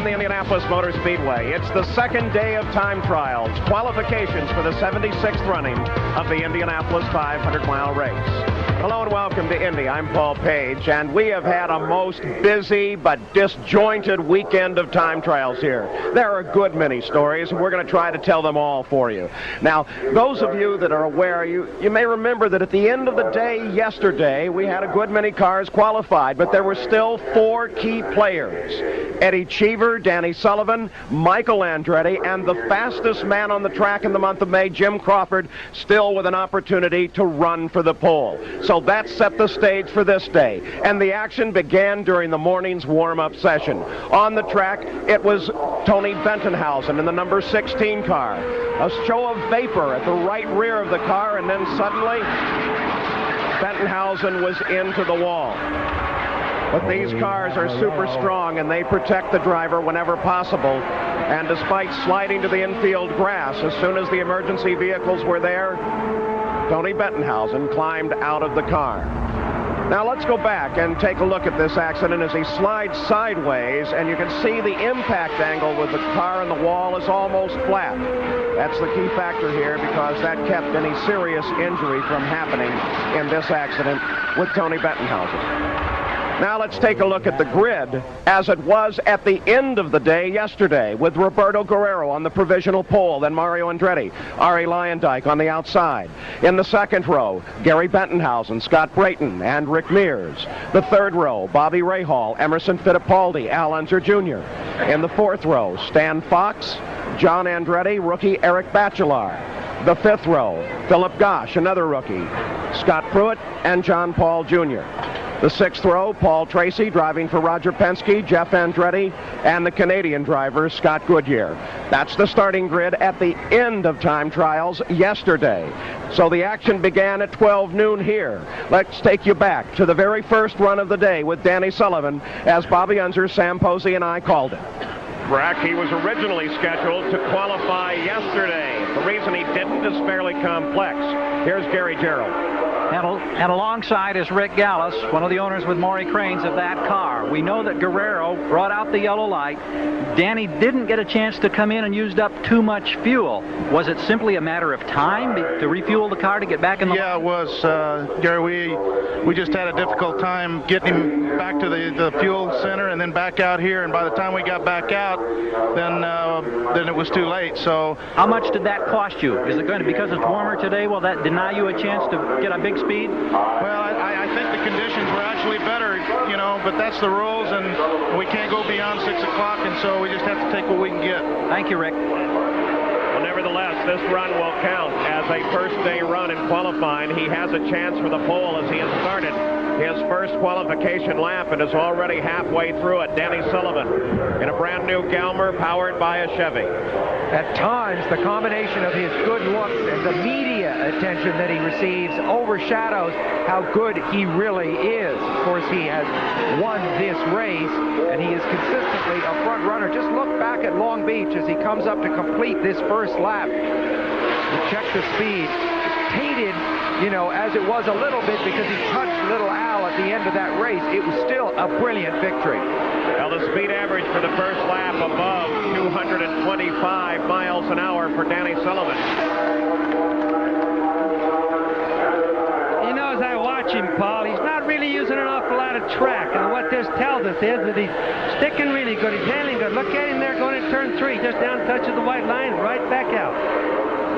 the Indianapolis Motor Speedway. It's the second day of time trials, qualifications for the 76th running of the Indianapolis 500-mile race. Hello and welcome to Indy. I'm Paul Page, and we have had a most busy but disjointed weekend of time trials here. There are a good many stories, and we're going to try to tell them all for you. Now, those of you that are aware, you may remember that at the end of the day yesterday, we had a good many cars qualified, but there were still 4 key players. Eddie Cheever, Danny Sullivan, Michael Andretti, and the fastest man on the track in the month of May, Jim Crawford, still with an opportunity to run for the pole. So that set the stage for this day, and the action began during the morning's warm-up session. On the track, it was Tony Bentonhausen in the number 16 car. A show of vapor at the right rear of the car, and then suddenly, Bentonhausen was into the wall. But these cars are super strong, and they protect the driver whenever possible. And despite sliding to the infield grass, as soon as the emergency vehicles were there, Tony Bentonhausen climbed out of the car. Now let's go back and take a look at this accident as he slides sideways, and you can see the impact angle with the car and the wall is almost flat. That's the key factor here, because that kept any serious injury from happening in this accident with Tony Bentonhausen. Now let's take a look at the grid as it was at the end of the day yesterday, with Roberto Guerrero on the provisional pole, then Mario Andretti, Arie Luyendyk on the outside. In the second row, Gary Bentonhausen, Scott Brayton, and Rick Mears. The third row, Bobby Rahal, Emerson Fittipaldi, Al Unser Jr. In the fourth row, Stan Fox, John Andretti, rookie Eric Bachelard. The fifth row, Philip Gosch, another rookie, Scott Pruitt, and John Paul Jr. The sixth row, Paul Tracy driving for Roger Penske, Jeff Andretti, and the Canadian driver, Scott Goodyear. That's the starting grid at the end of time trials yesterday. So the action began at 12 noon here. Let's take you back to the very first run of the day with Danny Sullivan, as Bobby Unser, Sam Posey, and I called it. Brack, he was originally scheduled to qualify yesterday. The reason he didn't is fairly complex. Here's Gary Gerald. And alongside is Rick Gallis, one of the owners with Maury Cranes of that car. We know that Guerrero brought out the yellow light. Danny didn't get a chance to come in and used up too much fuel. Was it simply a matter of time to refuel the car to get back in the line? It was, Gary. We just had a difficult time getting him back to the fuel center and then back out here. And by the time we got back out, then it was too late. So how much did that cost you? Is it going to, because it's warmer today, will that deny you a chance to get a big speed? Well, I think the conditions were actually better, but that's the rules, and we can't go beyond 6 o'clock, and so we just have to take what we can get. Thank you, Rick. Well, nevertheless, this run will count as a first-day run in qualifying. He has a chance for the pole as he has started his first qualification lap and is already halfway through it. Danny Sullivan in a brand new Galmer powered by a Chevy. At times, the combination of his good looks and the media attention that he receives overshadows how good he really is. Of course, he has won this race, and he is consistently a front runner. Just look back at Long Beach as he comes up to complete this first lap. Check the speed. Tainted, as it was a little bit because he touched little Al at the end of that race. It was still a brilliant victory. Well, the speed average for the first lap above 225 miles an hour for Danny Sullivan. As I watch him, Paul, he's not really using an awful lot of track. And what this tells us is that he's sticking really good. He's handling good. Look at him there going to turn 3. Just down touches the white line, right back out.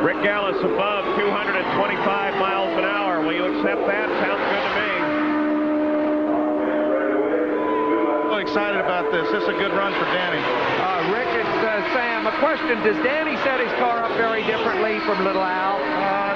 Rick Gallis above 225 miles an hour. Will you accept that? Sounds good to me. I'm excited about this. This is a good run for Danny. Rick, it's Sam. A question. Does Danny set his car up very differently from Little Al?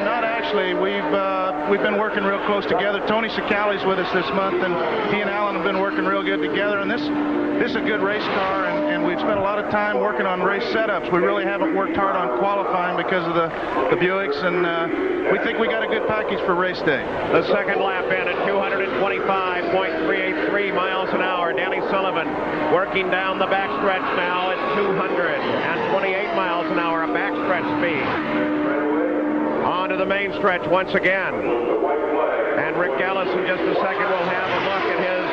Not actually. We've been working real close together. Tony Cicali's with us this month, and he and Alan have been working real good together. And this is a good race car, and we've spent a lot of time working on race setups. We really haven't worked hard on qualifying because of the Buicks, and we think we got a good package for race day. The second lap in at 225.383 miles an hour. Danny Sullivan working down the backstretch now at 228 miles an hour, a backstretch speed. On to the main stretch once again. And Rick Gallis in just a second will have a look at his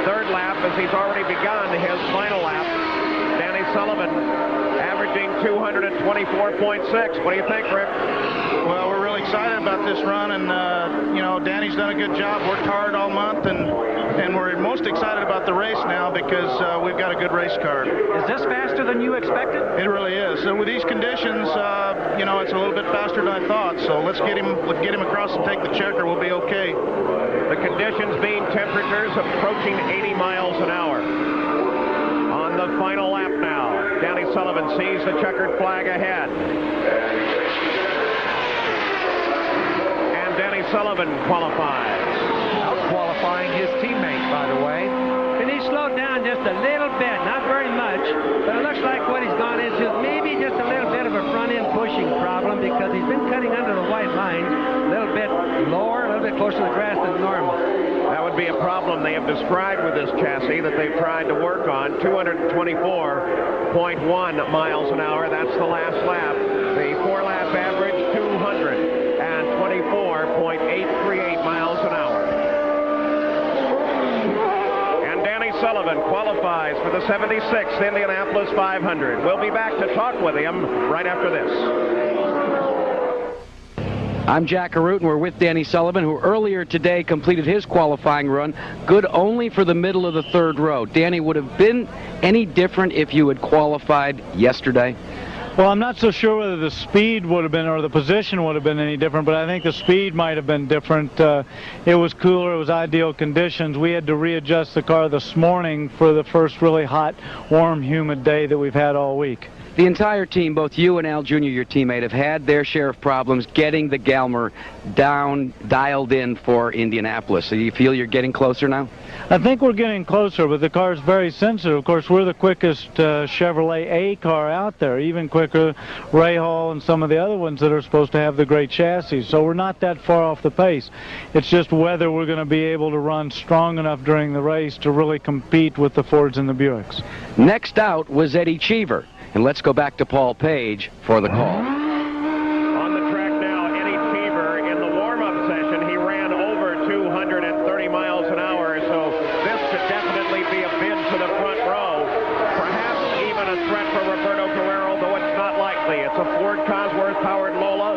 third lap as he's already begun his final lap. Danny Sullivan averaging 224.6. What do you think, Rick? Well, we're really excited about this run, and Danny's done a good job, worked hard all month, and we're most excited about the race now because we've got a good race car. Is this faster than you expected? It really is. And with these conditions, it's a little bit faster than I thought. So let's get him across and take the checker. We'll be okay. The conditions being temperatures approaching 80 miles an hour. On the final lap now, Danny Sullivan sees the checkered flag ahead. And Danny Sullivan qualifies. Out-qualifying his teammate, by the way. And he slowed down just a little bit, not very much, but it looks like what he's gone into is maybe just a little bit of a front-end pushing problem because he's been cutting under the white lines a little bit lower, a little bit closer to the grass than normal. That would be a problem they have described with this chassis that they've tried to work on. 224.1 miles an hour. That's the last lap. The 4-lap average, 224.838 miles an hour. And Danny Sullivan qualifies for the 76th Indianapolis 500. We'll be back to talk with him right after this. I'm Jack Arute, and we're with Danny Sullivan, who earlier today completed his qualifying run, good only for the middle of the third row. Danny, would have been any different if you had qualified yesterday? Well, I'm not so sure whether the speed would have been or the position would have been any different, but I think the speed might have been different. It was cooler. It was ideal conditions. We had to readjust the car this morning for the first really hot, warm, humid day that we've had all week. The entire team, both you and Al Jr., your teammate, have had their share of problems getting the Galmer dialed in for Indianapolis. So you feel you're getting closer now? I think we're getting closer, but the car's very sensitive. Of course, we're the quickest Chevrolet A car out there, even quicker Ray Hall and some of the other ones that are supposed to have the great chassis. So we're not that far off the pace. It's just whether we're going to be able to run strong enough during the race to really compete with the Fords and the Buicks. Next out was Eddie Cheever. And let's go back to Paul Page for the call. On the track now, Eddie Cheever, in the warm-up session, he ran over 230 miles an hour, so this could definitely be a bid for the front row. Perhaps even a threat for Roberto Guerrero, though it's not likely. It's a Ford Cosworth-powered Lola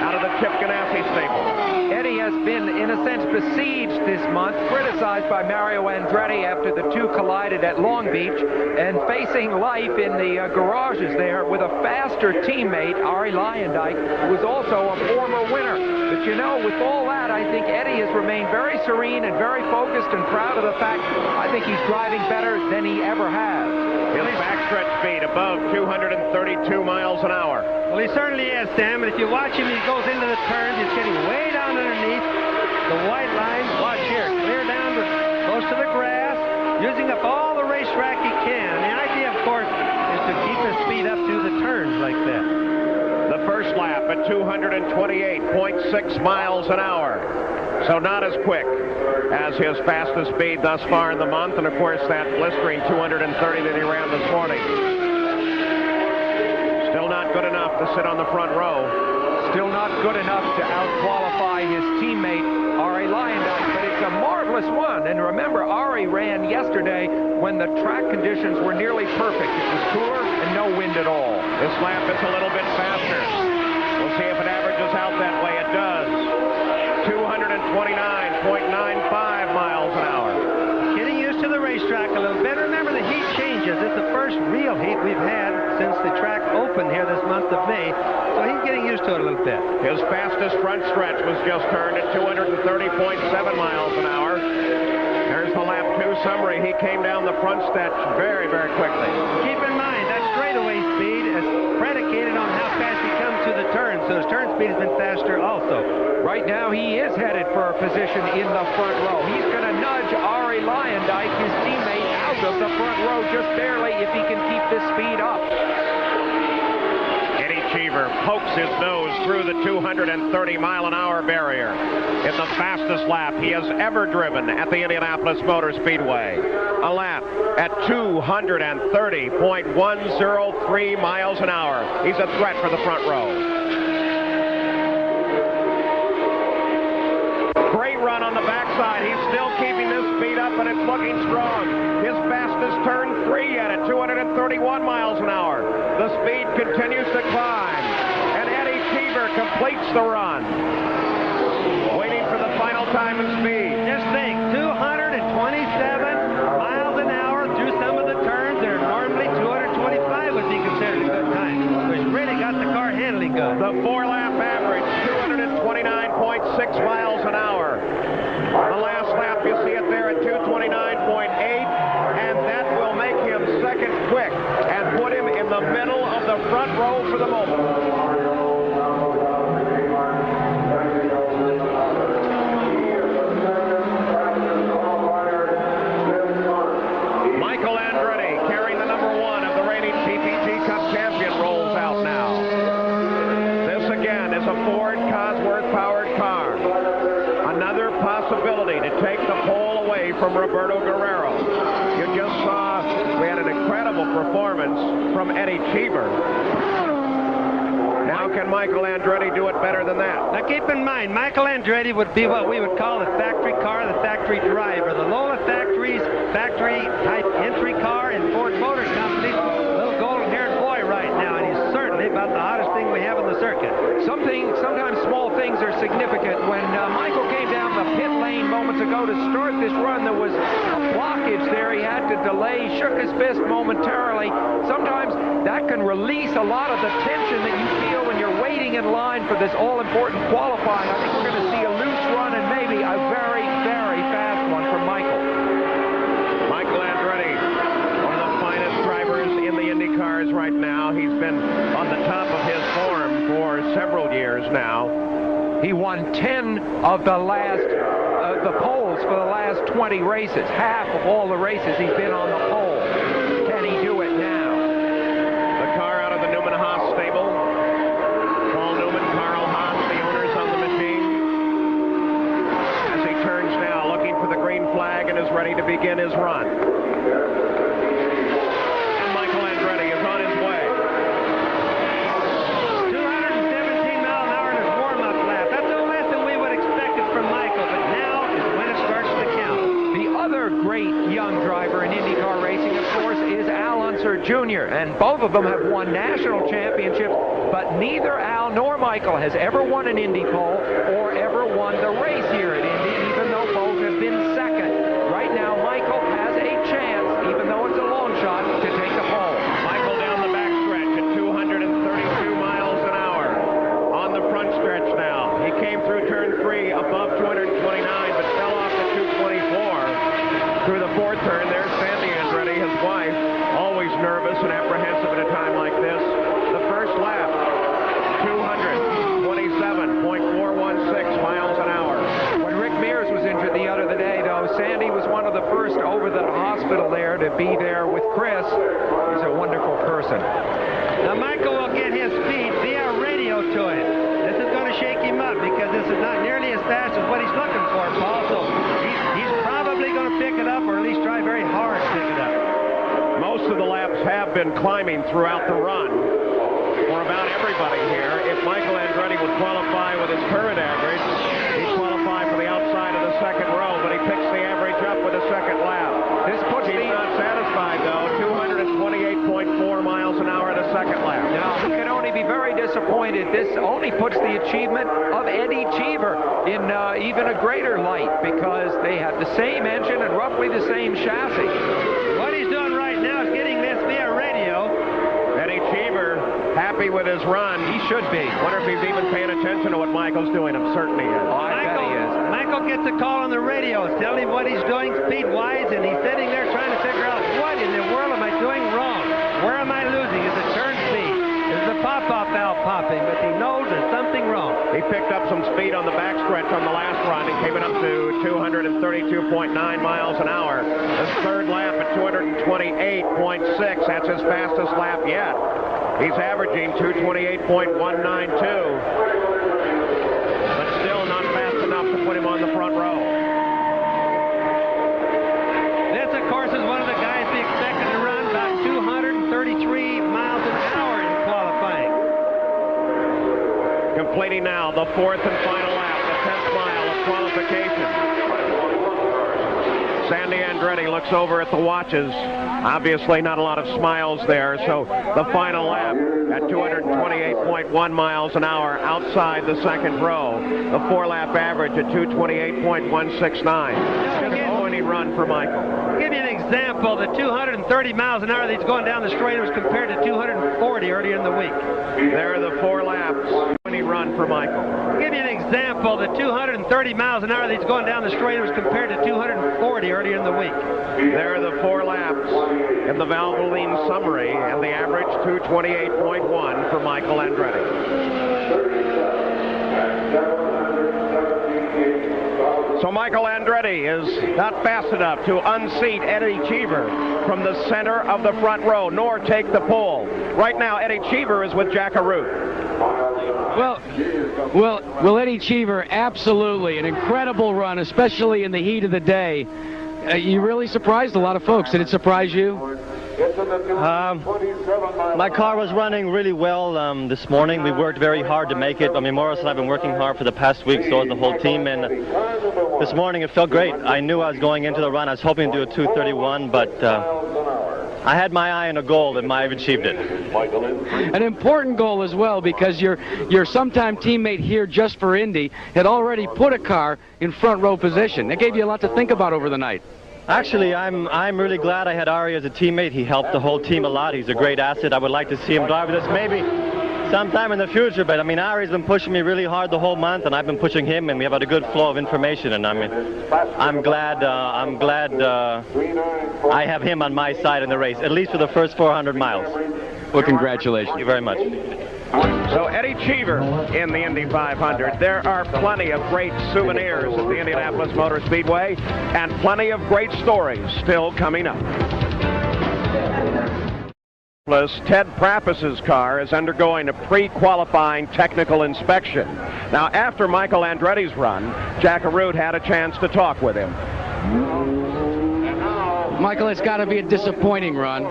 out of the Chip Ganassi stable. Eddie has been, in a sense, besieged this month, criticized by Mario Andretti after the two collided at Long Beach, and facing life in the garages there with a faster teammate, Ari Leyendyk, who was also a former winner. But with all that, I think Eddie has remained very serene and very focused and proud of the fact I think he's driving better than he ever has. His backstretch speed above 232 miles an hour. Well, he certainly is, Sam, and if you watch him, he goes into the turns, he's getting way down underneath the white line. Watch here, clear down close to the grass, using up all the racetrack he can. And the idea, of course, is to keep his speed up through the turns like that. The first lap at 228.6 miles an hour. So not as quick as his fastest speed thus far in the month, and of course that blistering 230 that he ran this morning. Still not good enough to sit on the front row. Still not good enough to out-qualify his teammate, Ari Leyendyk, but it's a marvelous one. And remember, Ari ran yesterday when the track conditions were nearly perfect. It was cooler and no wind at all. This lap is a little bit faster. We'll see if it averages out that way. It does. 229.95 miles an hour. Getting used to the racetrack a little bit. Remember, the heat changes. It's the first real heat we've had since the track opened here this month of May. So he's getting used to it a little bit. His fastest front stretch was just turned at 230.7 miles an hour. There's the lap 2 summary. He came down the front stretch very, very quickly. Keep in mind, that straightaway speed is predicated on how fast he comes to the turn. So his turn speed has been faster also. Right now, he is headed for a position in the front row. He's going to nudge Ari Leyendyk, his teammate, out of the front row just barely if he can keep this speed up. Eddie Cheever pokes his nose through the 230-mile-an-hour barrier in the fastest lap he has ever driven at the Indianapolis Motor Speedway. A lap at 230.103 miles an hour. He's a threat for the front row. Great run on the backside. outside. He's still keeping this speed up, and it's looking strong. His fastest turn 3 yet at 231 miles an hour. The speed continues to climb, and Eddie Cheever completes the run. Waiting for the final time and speed. Just think, 227 miles an hour through some of the turns. They're normally 225 would be considered a good time. So he's really got the car handling good. The 4-lap average, 229.6 miles an hour. The last lap, you see it there at 229.8, and that will make him second quick and put him in the middle of the front row for the moment. Possibility to take the pole away from Roberto Guerrero. You just saw we had an incredible performance from Eddie Cheever. Now can Michael Andretti do it better than that? Now keep in mind, Michael Andretti would be what we would call the factory car, the factory driver. The Lola Factory's factory type entry car in Ford Motor Company. Little golden-haired boy right now, and he's certainly about the hottest thing we have in the circuit. Sometimes small things are significant. When Michael came down the pit lane moments ago to start this run, there was a blockage there. He had to delay, shook his fist momentarily. Sometimes that can release a lot of the tension that you feel when you're waiting in line for this all-important qualifying. I think we're going to see a loose run and maybe a very, very fast one from Michael. Michael Andretti, one of the finest drivers in the Indy cars right now. He's been on the top of his form for several years now. He won 10 of the last the poles for the last 20 races. Half of all the races he's been on the pole. Can he do it now? The car out of the Newman Haas stable. Paul Newman, Carl Haas, the owners on the machine. As he turns now, looking for the green flag and is ready to begin his run. And Michael Andretti is on his way. 217 miles an hour in his warm-up lap. That's no less than we would expect it from Michael, but now is when it starts to count. The other great young driver in IndyCar racing, of course, is Al Unser Jr., and both of them have won national championships, but neither Al nor Michael has ever won an Indy pole or ever won the race here at Indy, even though both have been second. Right now, Michael has a chance, even though it's a long shot, to take the pole. Michael down the backstretch at 232 miles an hour. On the front stretch now. He came through turn 3 above 229, but fell off to 224. Through the fourth turn, there's Sandy Andretti, his wife, always nervous and apprehensive at a time like this. The first lap, 227.416 miles an hour. When Rick Mears was injured the other day, though, Sandy was one of the first over the hospital there to be there with Chris. He's a wonderful person. Now Michael will get his speed via radio to him. This is going to shake him up because this is not nearly as fast as what he's looking for, Paul. So he's probably going to pick it up, or at least try very hard to pick it up. Most of the laps have been climbing throughout the run for about everybody here. If Michael Andretti would qualify with his current average, he'd qualify for the outside of the second row, but he picks the average up with a second lap. He's not satisfied, though. 228.4 miles an hour the second lap. Now, he can only be very disappointed. This only puts the achievement of Eddie Cheever in even a greater light because they have the same engine and roughly the same chassis. What he's doing right now is getting this via radio. Eddie Cheever, happy with his run. He should be. Wonder if he's even paying attention to what Michael's doing. I'm certain he is. Oh, I bet he is. Michael gets a call on the radio, telling him what he's doing speed-wise, and he's sitting there trying to figure out what in the world am I doing wrong? Where am I losing? Is it turn speed? Is the pop-off valve popping? But he knows there's something wrong. He picked up some speed on the backstretch on the last run and came it up to 232.9 miles an hour. His third lap at 228.6. That's his fastest lap yet. He's averaging 228.192. But still not fast enough to put him on the front row. This, of course, is one of the guys we expected to run about 233 miles an hour in qualifying. Completing now the fourth and final lap, the 10th mile of qualification. Andretti looks over at the watches. Obviously not a lot of smiles there, so the final lap at 228.1 miles an hour outside the second row. The 4-lap average at 228.169. Disappointing run for Michael. I'll give you an example. The 230 miles an hour that he's going down the straight was compared to 240 earlier in the week. There are the 4 laps. Winning run for Michael. I'll give you an example. The 230 miles an hour that he's going down the straight was compared to 240 earlier in the week. There are the 4 laps in the Valvoline summary, and the average 228.1 for Michael Andretti. So Michael Andretti is not fast enough to unseat Eddie Cheever from the center of the front row, nor take the pole. Right now, Eddie Cheever is with Jack Arute. Well, Eddie Cheever, absolutely an incredible run, especially in the heat of the day. You really surprised a lot of folks. Did it surprise you? My car was running really well this morning. We worked very hard to make it. I mean, Morris and I have been working hard for the past week, so has the whole team. And this morning it felt great. I knew I was going into the run. I was hoping to do a 2:31, but I had my eye on a goal, and I've achieved it. An important goal as well, because your sometime teammate here just for Indy had already put a car in front row position. That gave you a lot to think about over the night. Actually, I'm really glad I had Ari as a teammate. He helped the whole team a lot. He's a great asset. I would like to see him drive with us maybe sometime in the future, but I mean, Ari's been pushing me really hard the whole month, and I've been pushing him, and we have had a good flow of information. And I mean, I'm glad I have him on my side in the race, at least for the first 400 miles. Well, congratulations. Thank you very much. So Eddie Cheever in the Indy 500. There are plenty of great souvenirs at the Indianapolis Motor Speedway, and plenty of great stories still coming up. Ted Prappus's car is undergoing a pre-qualifying technical inspection. Now, after Michael Andretti's run, Jack Arute had a chance to talk with him. Michael, it's got to be a disappointing run.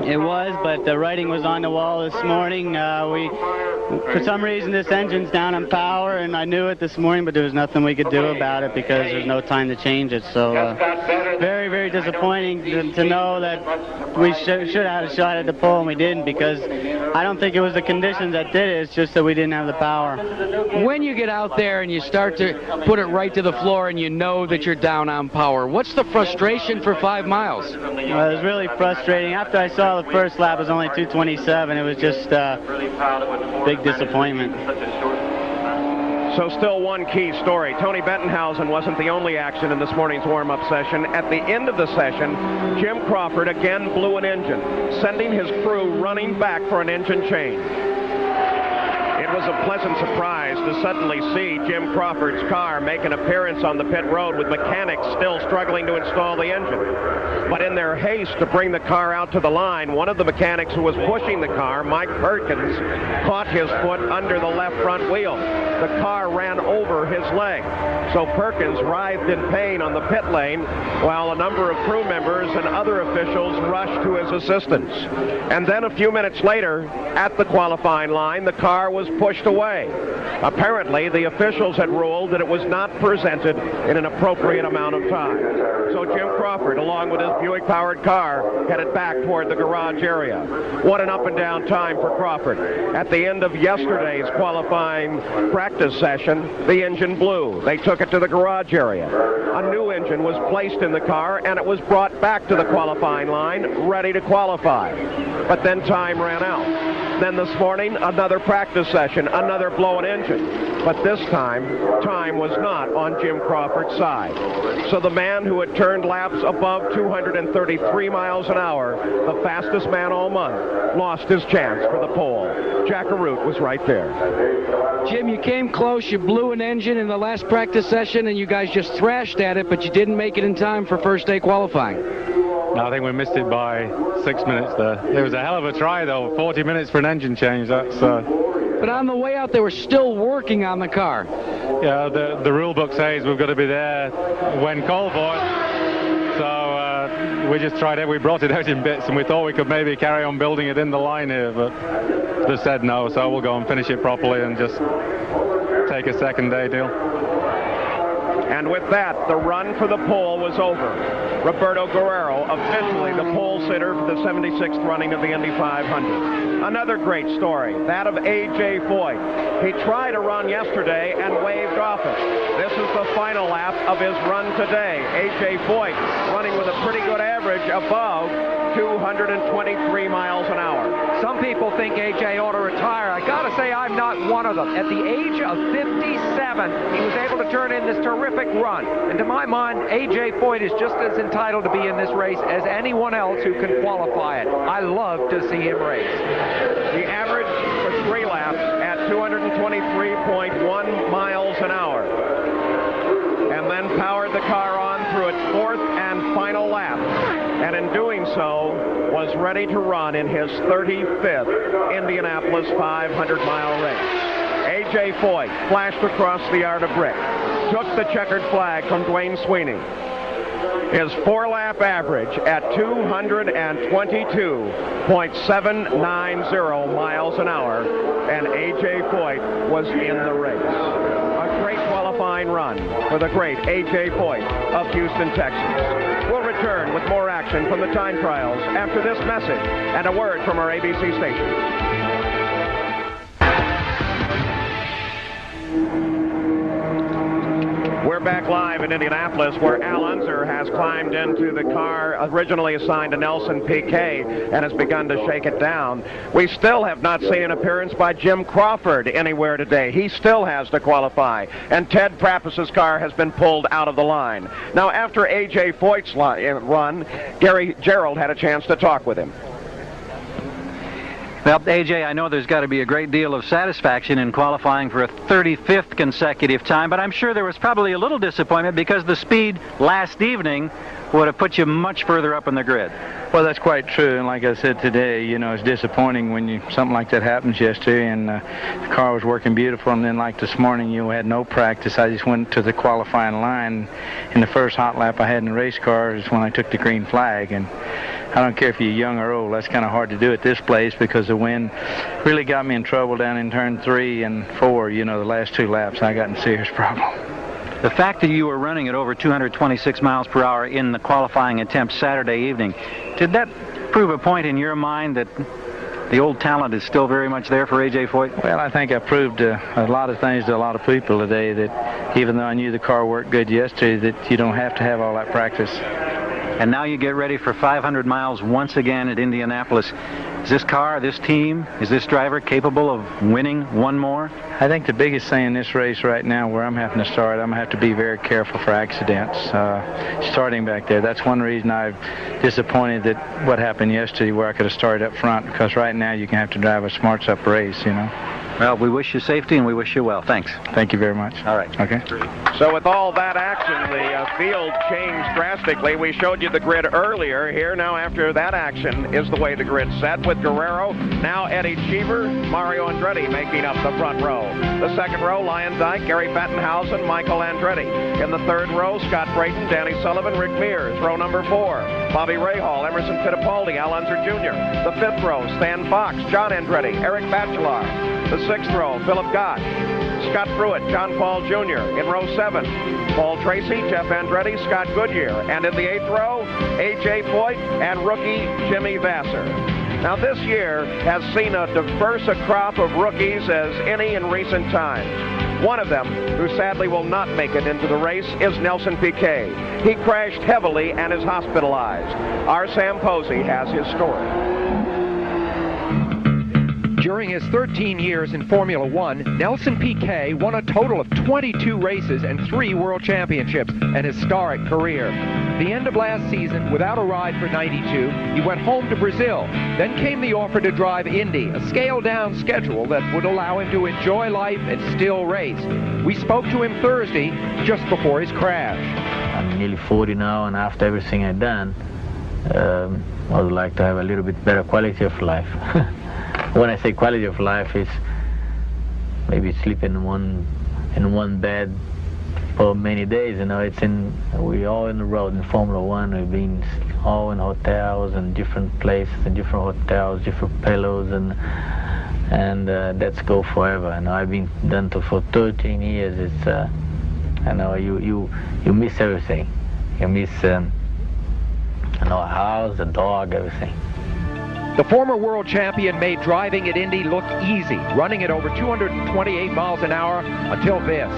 It was, but the writing was on the wall this morning. For some reason, this engine's down on power, and I knew it this morning, but there was nothing we could do about it because there's no time to change it. So very, very disappointing to know that we should have had a shot at the pole, and we didn't, because I don't think it was the conditions that did it. It's just that we didn't have the power. When you get out there and you start to put it right to the floor and you know that you're down on power, what's the frustration for 5 miles? It was really frustrating. After I saw the first lap, it was only 2:27. It was just big disappointment. So still one key story. Tony Bettenhausen wasn't the only action in this morning's warm-up session. At the end of the session, Jim Crawford again blew an engine, sending his crew running back for an engine change. It was a pleasant surprise to suddenly see Jim Crawford's car make an appearance on the pit road with mechanics still struggling to install the engine. But in their haste to bring the car out to the line, one of the mechanics who was pushing the car, Mike Perkins, caught his foot under the left front wheel. The car ran over his leg. So Perkins writhed in pain on the pit lane while a number of crew members and other officials rushed to his assistance. And then a few minutes later, at the qualifying line, the car was pushed away. Apparently, the officials had ruled that it was not presented in an appropriate amount of time. So Jim Crawford, along with his Buick-powered car, headed back toward the garage area. What an up-and-down time for Crawford. At the end of yesterday's qualifying practice session, the engine blew. They took it to the garage area. A new engine was placed in the car, and it was brought back to the qualifying line, ready to qualify. But then time ran out. Then this morning, another practice session, another blown engine. But this time was not on Jim Crawford's side. So the man who had turned laps above 233 miles an hour, the fastest man all month, lost his chance for the pole. Jack Arute was right there. Jim, you came close. You blew an engine in the last practice session, and you guys just thrashed at it, but you didn't make it in time for first day qualifying. No, I think we missed it by 6 minutes there. It was a hell of a try, though. 40 minutes for an engine change. That's. But on the way out, they were still working on the car. Yeah, the rule book says we've got to be there when called for. So we just tried it. We brought it out in bits, and we thought we could maybe carry on building it in the line here, but they said no. So we'll go and finish it properly and just take a second day deal. And with that, the run for the pole was over. Roberto Guerrero, officially the pole sitter for the 76th running of the Indy 500. Another great story, that of A.J. Foyt. He tried a run yesterday and waved off it. This is the final lap of his run today. A.J. Foyt running with a pretty good average above 223 miles an hour. Some people think A.J. ought to retire. I got to say I'm not one of them. At the age of 57, he was able to turn in this terrific run. And to my mind, A.J. Foyt is just as entitled to be in this race as anyone else who can qualify it. I love to see him race. The average for 3 laps at 223.1 miles an hour. And then powered the car on through its 4th and final lap. And in doing so, was ready to run in his 35th Indianapolis 500-mile race. A.J. Foyt flashed across the yard of brick, took the checkered flag from Dwayne Sweeney. His 4-lap average at 222.790 miles an hour, and A.J. Foyt was in the race. A great qualifying run for the great A.J. Foyt of Houston, Texas. We'll return with more action from the time trials after this message and a word from our ABC station. We're back live in Indianapolis, where Al Unser has climbed into the car originally assigned to Nelson Piquet and has begun to shake it down. We still have not seen an appearance by Jim Crawford anywhere today. He still has to qualify, and Ted Prappus's car has been pulled out of the line. Now, after A.J. Foyt's run, Gary Gerould had a chance to talk with him. Well, A.J., I know there's got to be a great deal of satisfaction in qualifying for a 35th consecutive time, but I'm sure there was probably a little disappointment because the speed last evening would have put you much further up in the grid. Well, that's quite true, and like I said today, you know, it's disappointing when something like that happens yesterday, and the car was working beautiful, and then like this morning, you had no practice. I just went to the qualifying line. In the first hot lap I had in the race car is when I took the green flag, and I don't care if you're young or old, that's kind of hard to do at this place because the wind really got me in trouble down in turn 3 and 4, you know, the last 2 laps. I got in serious problem. The fact that you were running at over 226 miles per hour in the qualifying attempt Saturday evening, did that prove a point in your mind that the old talent is still very much there for A.J. Foyt? Well, I think I proved a lot of things to a lot of people today, that even though I knew the car worked good yesterday, that you don't have to have all that practice. And now you get ready for 500 miles once again at Indianapolis. Is this car, this team, is this driver capable of winning one more? I think the biggest thing in this race right now, where I'm having to start, I'm going to have to be very careful for accidents starting back there. That's one reason I'm disappointed that what happened yesterday, where I could have started up front, because right now you can have to drive a smarts-up race, you know. Well, we wish you safety and we wish you well. Thanks. Thank you very much. All right. Okay. So with all that action, the field changed drastically. We showed you the grid earlier. Here now, after that action, is the way the grid's set with Guerrero, now Eddie Cheever, Mario Andretti making up the front row. The second row, Lion Dyke, Gary Bettenhausen, Michael Andretti. In the third row, Scott Brayton, Danny Sullivan, Rick Mears. Row number 4, Bobby Rahal, Emerson Fittipaldi, Al Unser Jr. The fifth row, Stan Fox, John Andretti, Eric Bachelor. The sixth row, Philip Gott, Scott Pruitt, John Paul Jr. In row 7, Paul Tracy, Jeff Andretti, Scott Goodyear. And in the 8th row, A.J. Foyt and rookie Jimmy Vasser. Now this year has seen a diverse crop of rookies as any in recent times. One of them, who sadly will not make it into the race, is Nelson Piquet. He crashed heavily and is hospitalized. Our Sam Posey has his story. During his 13 years in Formula One, Nelson Piquet won a total of 22 races and 3 world championships, an historic career. The end of last season, without a ride for 92, he went home to Brazil. Then came the offer to drive Indy, a scaled-down schedule that would allow him to enjoy life and still race. We spoke to him Thursday, just before his crash. I'm nearly 40 now, and after everything I've done, I would like to have a little bit better quality of life. When I say quality of life, it's maybe sleeping in one bed for many days. You know, we're all in the road in Formula One. We've been all in hotels and different places and different hotels, different pillows, and that's go forever. And I've been done for 13 years. You miss everything. You miss a house, a dog, everything. The former world champion made driving at Indy look easy, running at over 228 miles an hour until this.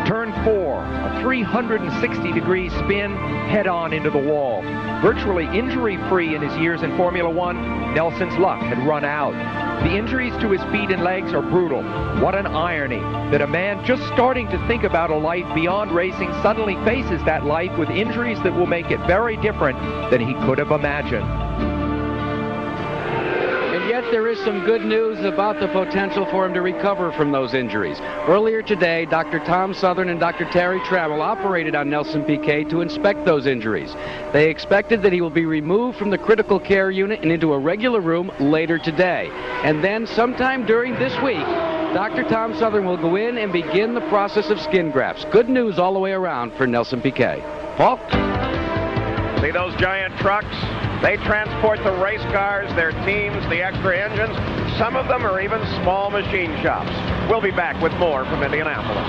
Turn 4, a 360-degree spin head-on into the wall. Virtually injury-free in his years in Formula One, Nelson's luck had run out. The injuries to his feet and legs are brutal. What an irony that a man just starting to think about a life beyond racing suddenly faces that life with injuries that will make it very different than he could have imagined. And yet there is some good news about the potential for him to recover from those injuries. Earlier today, Dr. Tom Southern and Dr. Terry Trammell operated on Nelson Piquet to inspect those injuries. They expected that he will be removed from the critical care unit and into a regular room later today. And then sometime during this week, Dr. Tom Southern will go in and begin the process of skin grafts. Good news all the way around for Nelson Piquet. Paul? See those giant trucks? They transport the race cars, their teams, the extra engines. Some of them are even small machine shops. We'll be back with more from Indianapolis.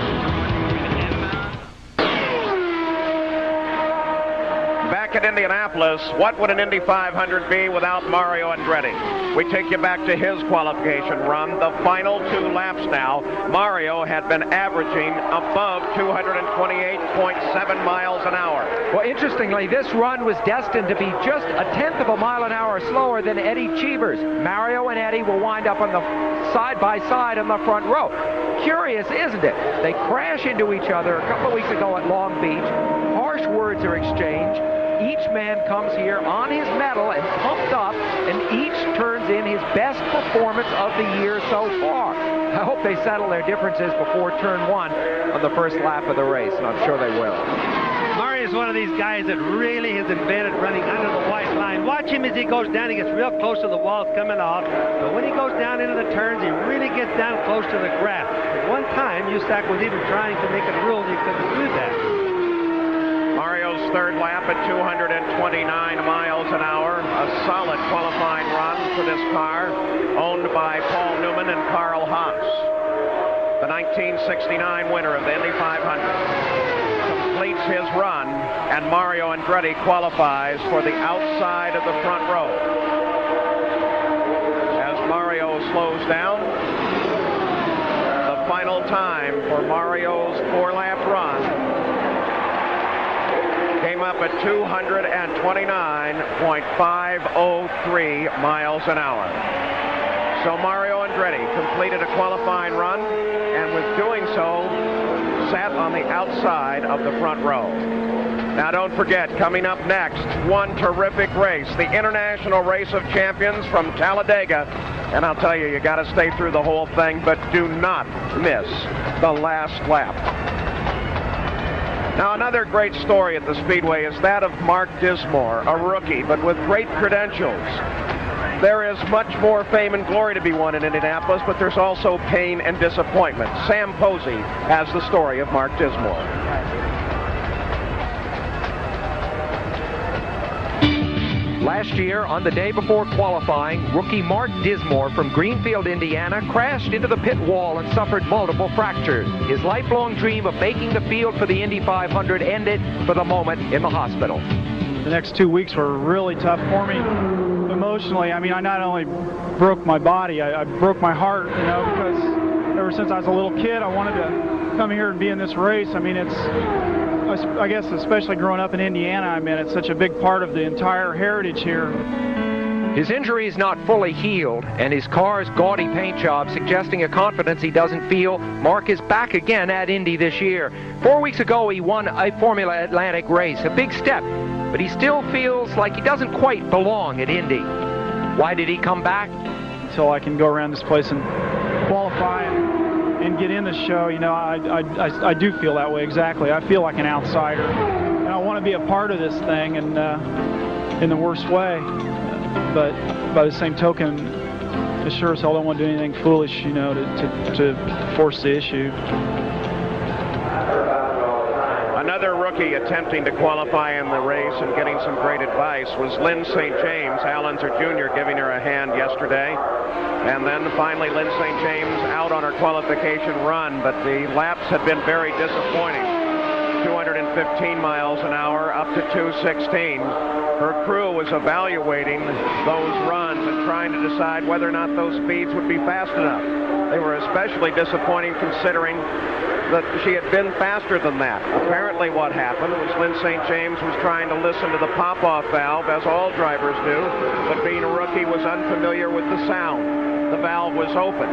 Back at Indianapolis, what would an Indy 500 be without Mario Andretti? We take you back to his qualification run. The final 2 laps now, Mario had been averaging above 228.7 miles an hour. Well, interestingly, this run was destined to be just a 1/10 of a mile an hour slower than Eddie Cheever's. Mario and Eddie will wind up on the side-by-side on the front row. Curious, isn't it? They crash into each other a couple of weeks ago at Long Beach. Harsh words are exchanged. Each man comes here on his mettle and pumped up, and each turns in his best performance of the year so far. I hope they settle their differences before turn 1 on the first lap of the race, and I'm sure they will. Mario's one of these guys that really has invented running under the white line. Watch him as he goes down. He gets real close to the walls coming off. But when he goes down into the turns, he really gets down close to the grass. At one time, USAC was even trying to make it rule you couldn't do that. Mario's third lap at 229 miles an hour. A solid qualifying run for this car, owned by Paul Newman and Carl Haas. The 1969 winner of the Indy 500 completes his run, and Mario Andretti qualifies for the outside of the front row. As Mario slows down, the final time for Mario's 4-lap run came up at 229.503 miles an hour. So Mario Andretti completed a qualifying run, and with doing so, sat on the outside of the front row. Now don't forget, coming up next, one terrific race, the International Race of Champions from Talladega. And I'll tell you, you got to stay through the whole thing, but do not miss the last lap. Now, another great story at the Speedway is that of Mark Dismore, a rookie, but with great credentials. There is much more fame and glory to be won in Indianapolis, but there's also pain and disappointment. Sam Posey has the story of Mark Dismore. Last year, on the day before qualifying, rookie Mark Dismore from Greenfield, Indiana, crashed into the pit wall and suffered multiple fractures. His lifelong dream of making the field for the Indy 500 ended for the moment in the hospital. The next 2 weeks were really tough for me emotionally. I mean, I not only broke my body, I broke my heart, you know, because ever since I was a little kid, I wanted to come here and be in this race. I mean, I guess especially growing up in Indiana, I mean, it's such a big part of the entire heritage here. His injury is not fully healed, and his car's gaudy paint job suggesting a confidence he doesn't feel. Mark is back again at Indy this year. 4 weeks ago, he won a Formula Atlantic race, a big step, but he still feels like he doesn't quite belong at Indy. Why did he come back? Until I can go around this place and qualify and get in the show, you know, I do feel that way, exactly. I feel like an outsider, and I want to be a part of this thing, and in the worst way. But by the same token, I sure as hell don't want to do anything foolish, you know, to force the issue. Another rookie attempting to qualify in the race and getting some great advice was Lynn St. James. Al Unser Jr. giving her a hand yesterday. And then finally Lynn St. James out on her qualification run, but the laps had been very disappointing. 215 miles an hour up to 216. Her crew was evaluating those runs and trying to decide whether or not those speeds would be fast enough. They were especially disappointing considering that she had been faster than that. Apparently what happened was Lynn St. James was trying to listen to the pop-off valve, as all drivers do, but being a rookie was unfamiliar with the sound. The valve was open,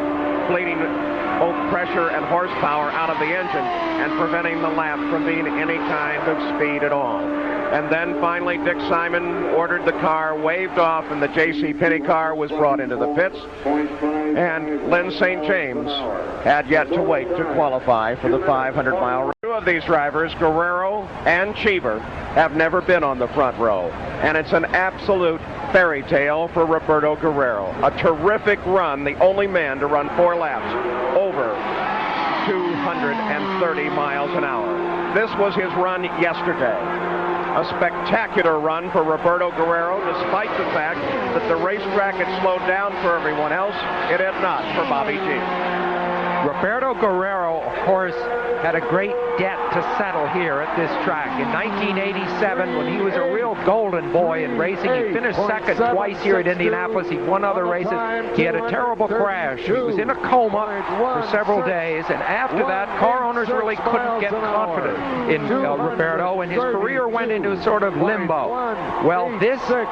bleeding both pressure and horsepower out of the engine and preventing the lap from being any kind of speed at all. And then finally Dick Simon ordered the car waved off and the J.C. Penney car was brought into the pits. And Lynn St. James had yet to wait to qualify for the 500-mile race. Two of these drivers, Guerrero and Cheever, have never been on the front row. And it's an absolute fairy tale for Roberto Guerrero. A terrific run, the only man to run 4 laps over 230 miles an hour. This was his run yesterday. A spectacular run for Roberto Guerrero, despite the fact that the racetrack had slowed down for everyone else. It had not for Bobby G. Roberto Guerrero, of course, had a great debt to settle here at this track. In 1987, when he was a real golden boy in racing, he finished second twice here at Indianapolis. He won other races. He had a terrible crash. He was in a coma for several days, and after that, car owners really couldn't get confident in Roberto, and his career went into sort of limbo. Well, this is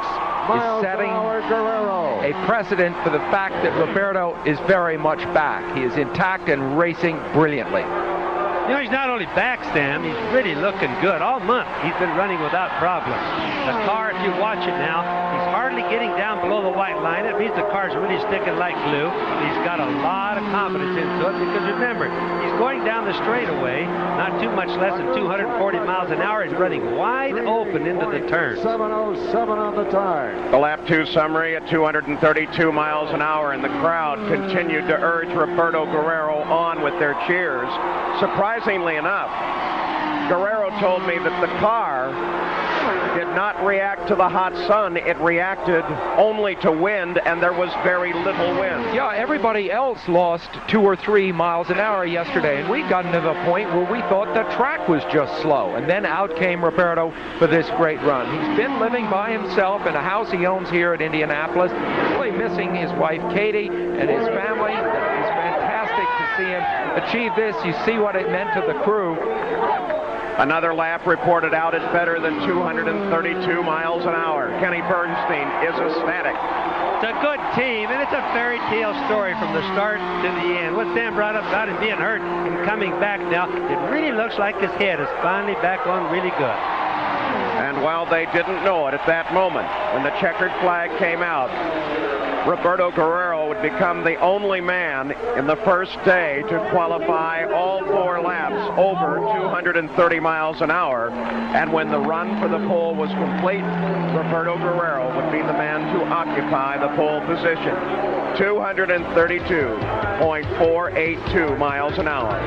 setting a precedent for the fact that Roberto is very much back. He is intact and racing brilliantly. You know, he's not only back, Stan, he's really looking good. All month, he's been running without problems. The car, if you watch it now, he's hardly getting down below the white line. It means the car's really sticking like glue. He's got a lot of confidence into it because, remember, he's going down the straightaway, not too much less than 240 miles an hour. He's running wide open into the turn. 7:07 on the time. The lap 2 summary at 232 miles an hour, and the crowd continued to urge Roberto Guerrero on with their cheers. Surprisingly enough, Guerrero told me that the car did not react to the hot sun. It reacted only to wind, and there was very little wind. Yeah, everybody else lost 2 or 3 miles an hour yesterday, and we'd gotten to the point where we thought the track was just slow. And then out came Roberto for this great run. He's been living by himself in a house he owns here at Indianapolis, really missing his wife Katie and his family. It's fantastic to see him achieve this. You see what it meant to the crew. Another lap reported out is better than 232 miles an hour. Kenny Bernstein is ecstatic. It's a good team, and it's a fairy tale story from the start to the end. What Sam brought up about him being hurt and coming back now, it really looks like his head is finally back on really good. And while they didn't know it at that moment, when the checkered flag came out, Roberto Guerrero would become the only man in the first day to qualify all 4 laps over 230 miles an hour. And when the run for the pole was complete, Roberto Guerrero would be the man to occupy the pole position. 232.482 miles an hour.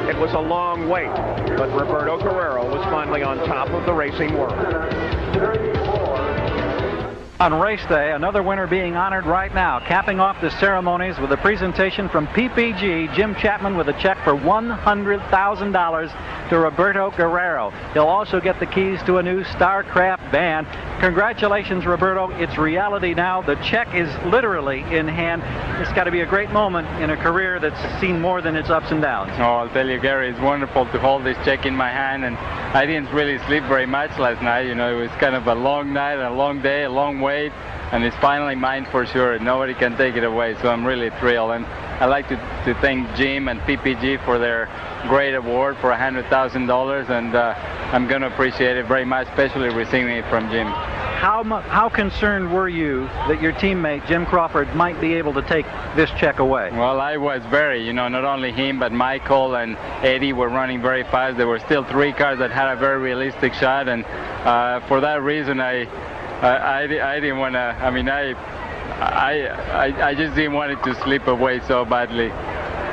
It was a long wait, but Roberto Guerrero was finally on top of the racing world. On race day, another winner being honored right now, capping off the ceremonies with a presentation from PPG, Jim Chapman, with a check for $100,000 to Roberto Guerrero. He'll also get the keys to a new StarCraft van. Congratulations, Roberto. It's reality now. The check is literally in hand. It's got to be a great moment in a career that's seen more than its ups and downs. Oh, I'll tell you, Gary, it's wonderful to hold this check in my hand, and I didn't really sleep very much last night. You know, it was kind of a long night, a long day, a long wait, and it's finally mine for sure. Nobody can take it away, so I'm really thrilled. And I'd like to thank Jim and PPG for their great award for $100,000, and I'm going to appreciate it very much, especially receiving it from Jim. How concerned were you that your teammate, Jim Crawford, might be able to take this check away? Well, I was very, not only him, but Michael and Eddie were running very fast. There were still 3 cars that had a very realistic shot, and for that reason, I didn't want to, I just didn't want it to slip away so badly.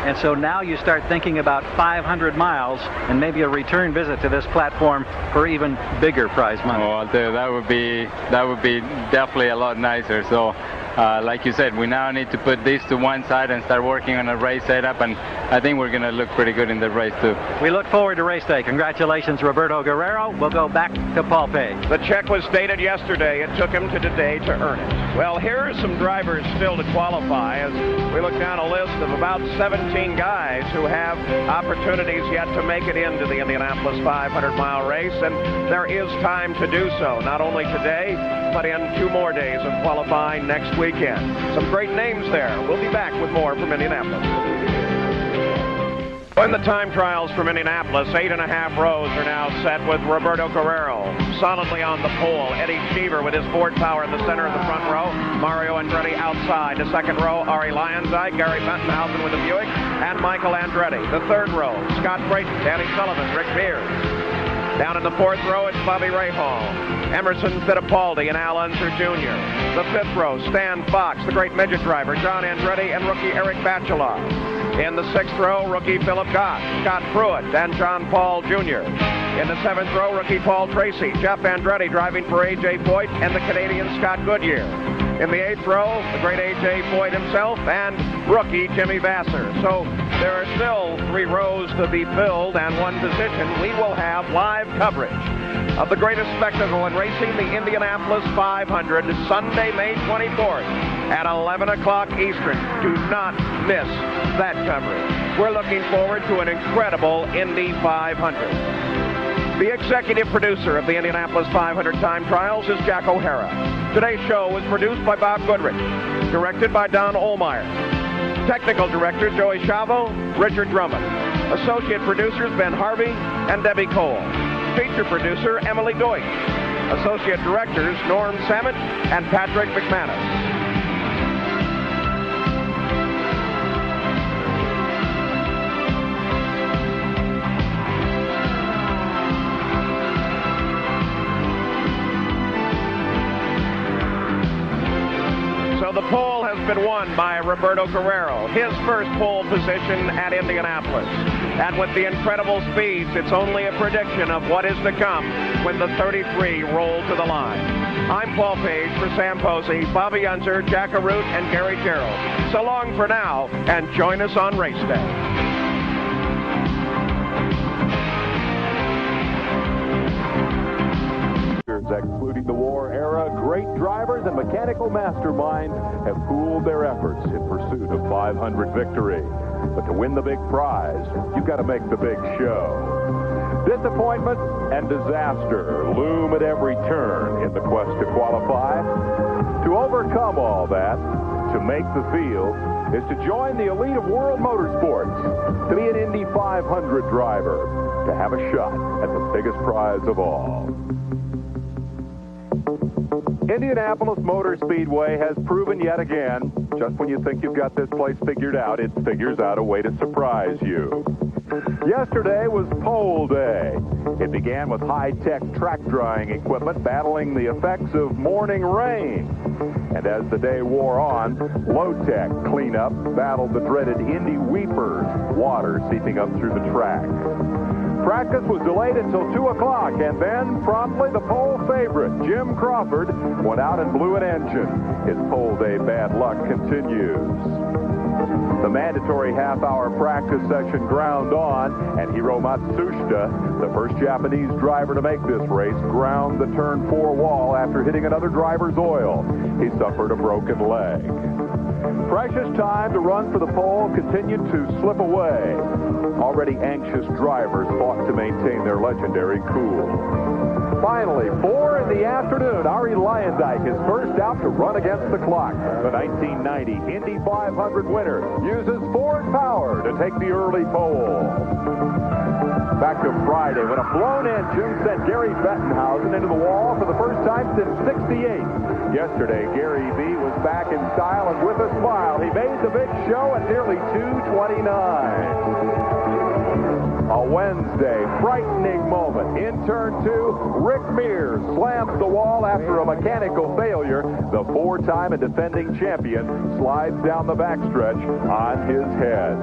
And so now you start thinking about 500 miles and maybe a return visit to this platform for even bigger prize money. Oh, I'll tell you, that would be definitely a lot nicer. So, like you said, we now need to put these to one side and start working on a race setup, and I think we're going to look pretty good in the race too. We look forward to race day. Congratulations, Roberto Guerrero. We'll go back to Paul Page. The check was dated yesterday. It took him to today to earn it. Well, here are some drivers still to qualify as we look down a list of about 17 guys who have opportunities yet to make it into the Indianapolis 500-mile race, and there is time to do so, not only today, but in 2 more days of qualifying next weekend. Some great names there. We'll be back with more from Indianapolis. In the time trials from Indianapolis, 8.5 rows are now set with Roberto Guerrero solidly on the pole. Eddie Cheever with his Ford Power in the center of the front row. Mario Andretti outside. The second row, Ari Lyonside, Gary Bettenhausen with a Buick, and Michael Andretti. The third row, Scott Brayton, Danny Sullivan, Rick Mears. Down in the fourth row, it's Bobby Rahal, Emerson Fittipaldi, and Al Unser Jr. The fifth row, Stan Fox, the great midget driver, John Andretti, and rookie Eric Bachelot. In the sixth row, rookie Philip Gott, Scott Pruitt, and John Paul Jr. In the seventh row, rookie Paul Tracy, Jeff Andretti driving for A.J. Foyt, and the Canadian Scott Goodyear. In the eighth row, the great A.J. Foyt himself, and rookie Jimmy Vasser. So there are still 3 rows to be filled and 1 position. We will have live coverage of the greatest spectacle in racing, the Indianapolis 500, Sunday, May 24th at 11 o'clock Eastern. Do not miss that coverage. We're looking forward to an incredible Indy 500. The executive producer of the Indianapolis 500 time trials is Jack O'Hara. Today's show was produced by Bob Goodrich, directed by Don Ohlmeyer. Technical director Joey Chavo, Richard Drummond. Associate producers Ben Harvey and Debbie Cole. Feature producer Emily Deutsch. Associate directors Norm Samet and Patrick McManus. The pole has been won by Roberto Guerrero, his first pole position at Indianapolis. And with the incredible speeds, it's only a prediction of what is to come when the 33 roll to the line. I'm Paul Page for Sam Posey, Bobby Unser, Jack Arute, and Gary Gerald. So long for now, and join us on race day. Excluding the war era, great drivers and mechanical masterminds have pooled their efforts in pursuit of 500 victory. But to win the big prize, you've got to make the big show. Disappointment and disaster loom at every turn in the quest to qualify. To overcome all that, to make the field, is to join the elite of world motorsports, to be an Indy 500 driver, to have a shot at the biggest prize of all. Indianapolis Motor Speedway has proven yet again, just when you think you've got this place figured out, it figures out a way to surprise you. Yesterday was pole day. It began with high-tech track drying equipment battling the effects of morning rain. And as the day wore on, low-tech cleanup battled the dreaded Indy weepers, water seeping up through the track. Practice was delayed until 2 o'clock, and then promptly the pole favorite, Jim Crawford, went out and blew an engine. His pole day bad luck continues. The mandatory half-hour practice session ground on, and Hiro Matsushita, the first Japanese driver to make this race, ground the turn 4 wall after hitting another driver's oil. He suffered a broken leg. Precious time to run for the pole continued to slip away. Already anxious drivers fought to maintain their legendary cool. Finally, 4 in the afternoon, Ari Lyondike is first out to run against the clock. The 1990 Indy 500 winner uses Ford Power to take the early pole. Back to Friday, when a blown engine sent Gary Bettenhausen into the wall for the first time since '68. Yesterday, Gary B. was back in style, and with a smile, he made the big show at nearly 2:29. A Wednesday, frightening moment. In turn 2, Rick Mears slams the wall after a mechanical failure. The 4-time and defending champion slides down the backstretch on his head.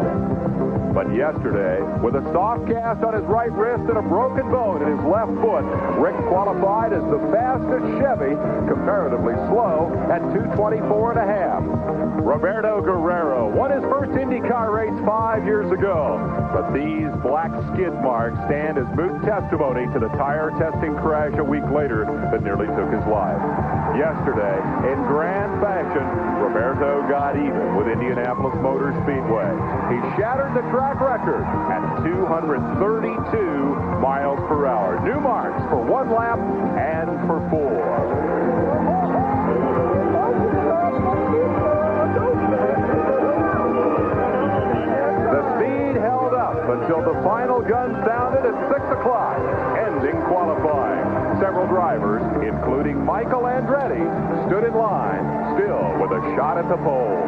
But yesterday, with a soft cast on his right wrist and a broken bone in his left foot, Rick qualified as the fastest Chevy, comparatively slow, at 2:24.5. Roberto Guerrero won his first Indycar race 5 years ago. But these black skid marks stand as moot testimony to the tire testing crash a week later that nearly took his life. Yesterday, in grand fashion, Roberto got even with Indianapolis Motor Speedway. He shattered the track record at 232 miles per hour. New marks for 1 lap and for 4. Until the final gun sounded at 6 o'clock, ending qualifying. Several drivers, including Michael Andretti, stood in line, still with a shot at the pole.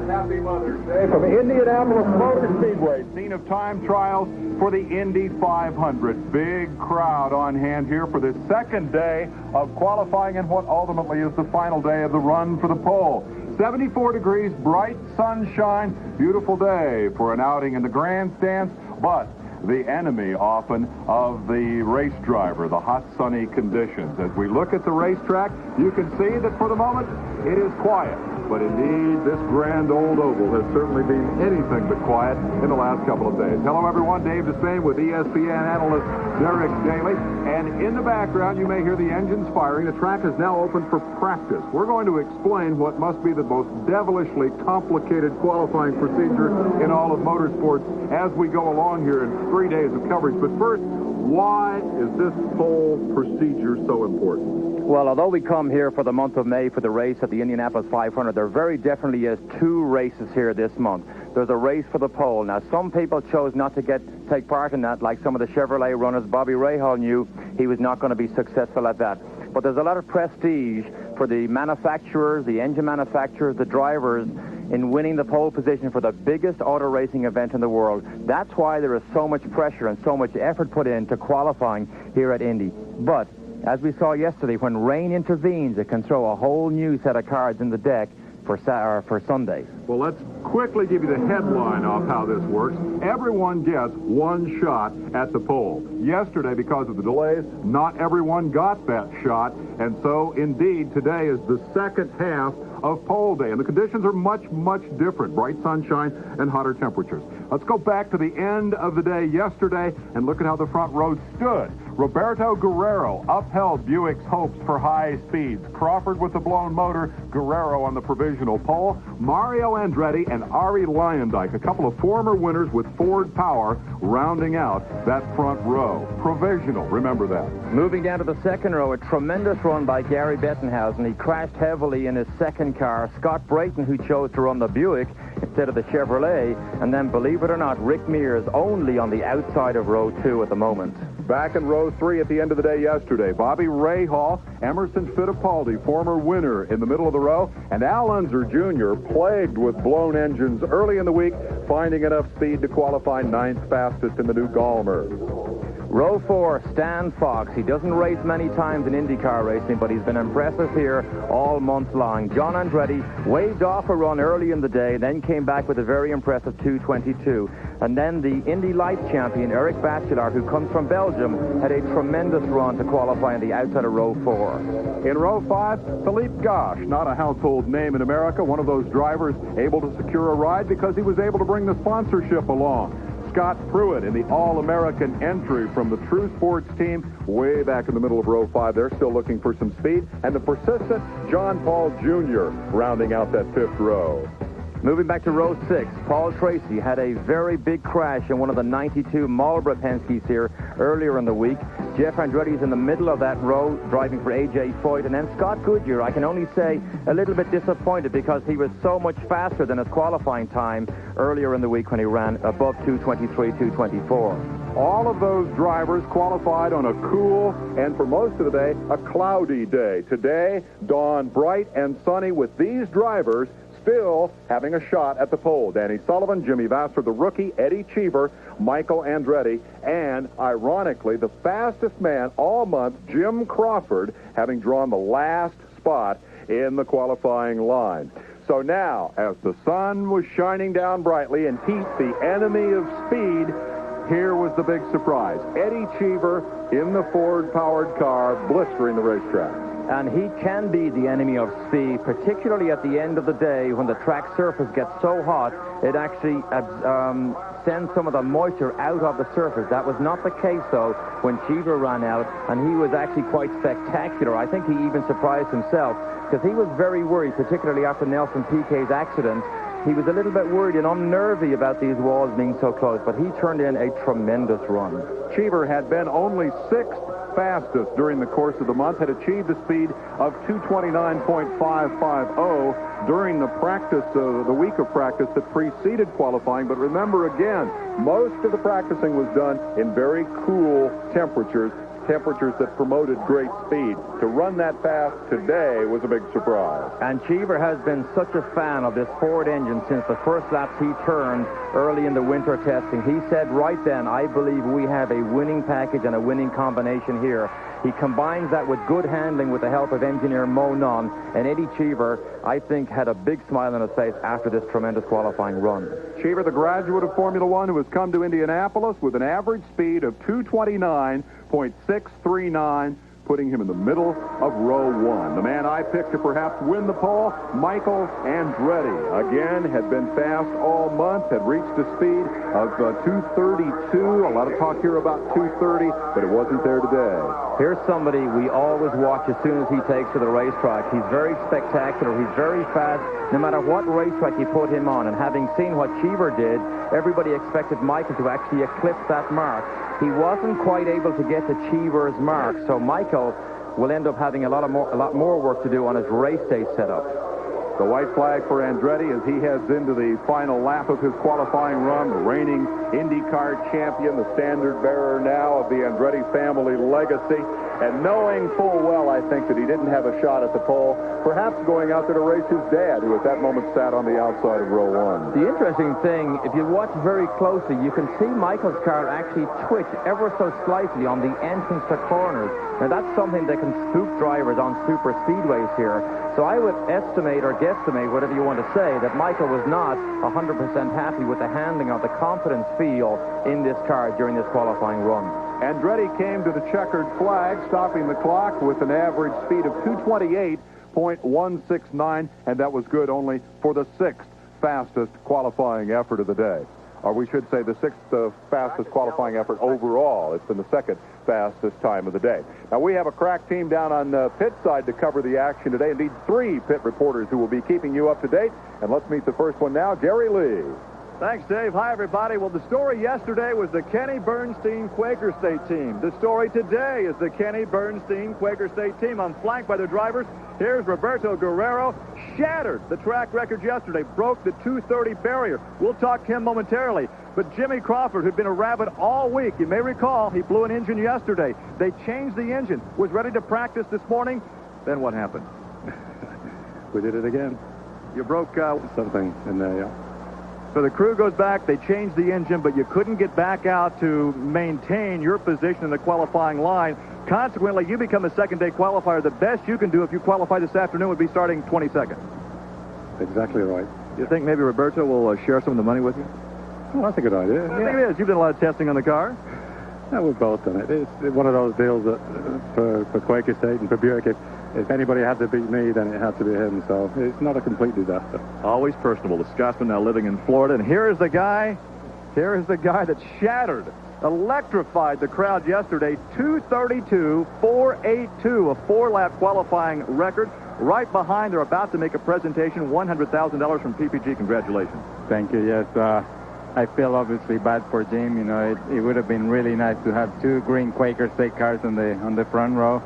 Happy Mother's Day from Indianapolis Motor Speedway, scene of time trials for the Indy 500. Big crowd on hand here for this second day of qualifying and what ultimately is the final day of the run for the pole. 74 degrees, bright sunshine, beautiful day for an outing in the grandstands, but the enemy often of the race driver, the hot, sunny conditions. As we look at the racetrack, you can see that for the moment it is quiet. But indeed, this grand old oval has certainly been anything but quiet in the last couple of days. Hello, everyone. Dave Despain with ESPN analyst Derek Daly. And in the background, you may hear the engines firing. The track is now open for practice. We're going to explain what must be the most devilishly complicated qualifying procedure in all of motorsports as we go along here in 3 days of coverage. But first, why is this whole procedure so important? Well, although we come here for the month of May for the race at the Indianapolis 500, there very definitely is 2 races here this month. There's a race for the pole. Now, some people chose not to take part in that, like some of the Chevrolet runners. Bobby Rahal knew he was not going to be successful at that. But there's a lot of prestige for the manufacturers, the engine manufacturers, the drivers, in winning the pole position for the biggest auto racing event in the world. That's why there is so much pressure and so much effort put into qualifying here at Indy. But as we saw yesterday, when rain intervenes, it can throw a whole new set of cards in the deck for Sunday. Well, let's quickly give you the headline of how this works. Everyone gets 1 shot at the pole. Yesterday, because of the delays, not everyone got that shot, and so, indeed, today is the second half of pole day, and the conditions are much, much different. Bright sunshine and hotter temperatures. Let's go back to the end of the day yesterday and look at how the front row stood. Roberto Guerrero upheld Buick's hopes for high speeds. Crawford with the blown motor, Guerrero on the provisional pole. Mario Andretti and Ari Luyendyk, a couple of former winners with Ford power, rounding out that front row. Provisional, remember that. Moving down to the second row, a tremendous run by Gary Bettenhausen. He crashed heavily in his second car. Scott Brayton, who chose to run the Buick instead of the Chevrolet. And then, believe it or not, Rick Mears only on the outside of row 2 at the moment. Back in row 3 at the end of the day yesterday, Bobby Rahal, Emerson Fittipaldi, former winner in the middle of the row, and Al Unser Jr., plagued with blown engines early in the week, finding enough speed to qualify 9th fastest in the new Gallmer. Row 4, Stan Fox. He doesn't race many times in IndyCar racing, but he's been impressive here all month long. John Andretti waved off a run early in the day, then came back with a very impressive 2:22. And then the Indy Lights champion, Eric Bachelard, who comes from Belgium, had a tremendous run to qualify on the outside of row 4. In row 5, Philippe Gosch, not a household name in America, one of those drivers able to secure a ride because he was able to bring the sponsorship along. Scott Pruitt in the All-American entry from the True Sports team way back in the middle of row 5. They're still looking for some speed. And the persistent John Paul Jr. rounding out that 5th row. Moving back to row 6, Paul Tracy had a very big crash in one of the 92 Marlboro Penske's here earlier in the week. Jeff Andretti's in the middle of that row, driving for A.J. Foyt. And then Scott Goodyear, I can only say, a little bit disappointed because he was so much faster than his qualifying time earlier in the week when he ran above 2:23, 2:24. All of those drivers qualified on a cool and, for most of the day, a cloudy day. Today, dawn bright and sunny with these drivers still having a shot at the pole. Danny Sullivan, Jimmy Vasser, the rookie, Eddie Cheever, Michael Andretti, and, ironically, the fastest man all month, Jim Crawford, having drawn the last spot in the qualifying line. So now, as the sun was shining down brightly and heat, the enemy of speed, here was the big surprise. Eddie Cheever in the Ford-powered car, blistering the racetrack. And he can be the enemy of speed, particularly at the end of the day when the track surface gets so hot, it actually sends some of the moisture out of the surface. That was not the case, though, when Cheever ran out, and he was actually quite spectacular. I think he even surprised himself, because he was very worried, particularly after Nelson Piquet's accident. He was a little bit worried and unnervy about these walls being so close, but he turned in a tremendous run. Cheever had been only 6th fastest during the course of the month, had achieved a speed of 2:29.550 during the practice, the week of practice that preceded qualifying. But remember again, most of the practicing was done in very cool temperatures that promoted great speed. To run that fast today was a big surprise. And Cheever has been such a fan of this Ford engine since the first laps he turned early in the winter testing. He said right then, I believe we have a winning package and a winning combination here. He combines that with good handling with the help of engineer Mo Nunn, and Eddie Cheever, I think, had a big smile on his face after this tremendous qualifying run. Cheever, the graduate of Formula One, who has come to Indianapolis with an average speed of 2:29.639, putting him in the middle of row 1. The man I picked to perhaps win the pole, Michael Andretti. Again, had been fast all month, had reached a speed of 2:32. A lot of talk here about 2:30, but it wasn't there today. Here's somebody we always watch as soon as he takes to the racetrack. He's very spectacular. He's very fast, no matter what racetrack you put him on. And having seen what Cheever did, everybody expected Michael to actually eclipse that mark. He wasn't quite able to get to Cheever's mark, so Michael will end up having a lot more work to do on his race day setup. The white flag for Andretti as he heads into the final lap of his qualifying run. The reigning Indycar champion, the standard bearer now of the Andretti family legacy. And knowing full well, I think, that he didn't have a shot at the pole, perhaps going out there to race his dad, who at that moment sat on the outside of row 1. The interesting thing, if you watch very closely, you can see Michael's car actually twitch ever so slightly on the entrance to corners. Now, that's something that can spook drivers on super speedways here. So I would estimate or guesstimate, whatever you want to say, that Michael was not 100% happy with the handling of the confidence feel in this car during this qualifying run. Andretti came to the checkered flag, stopping the clock with an average speed of 2:28.169, and that was good only for the 6th fastest qualifying effort of the day. Or we should say the 6th fastest qualifying effort overall. It's been the 2nd fastest time of the day. Now, we have a crack team down on the pit side to cover the action today. Indeed, 3 pit reporters who will be keeping you up to date. And let's meet the first one now, Gary Lee. Thanks, Dave. Hi, everybody. Well, the story yesterday was the Kenny Bernstein Quaker State team. The story today is the Kenny Bernstein Quaker State team. I'm flanked by their drivers. Here's Roberto Guerrero. Shattered the track record yesterday. Broke the 2:30 barrier. We'll talk to him momentarily. But Jimmy Crawford, who'd been a rabbit all week, you may recall, he blew an engine yesterday. They changed the engine. Was ready to practice this morning. Then what happened? We did it again. You broke... something in there, yeah. So the crew goes back, they changed the engine, but you couldn't get back out to maintain your position in the qualifying line. Consequently, you become a second-day qualifier. The best you can do if you qualify this afternoon would be starting 22nd. Exactly right. You think maybe Roberto will share some of the money with you? Well, that's a good idea. I think it is. You've done a lot of testing on the car. Yeah, we've both done it. It's one of those deals that for Quaker State and for Buick, if anybody had to beat me, then it had to be him. So it's not a complete disaster. Always personable. The Scotsman now living in Florida. And here is the guy that shattered electrified the crowd yesterday. 2:32.482, a four-lap qualifying record. Right behind, they're about to make a presentation, $100,000 from PPG. Congratulations. Thank you. Yes, I feel obviously bad for Jim. You know, it would have been really nice to have two green Quaker State cars on the front row.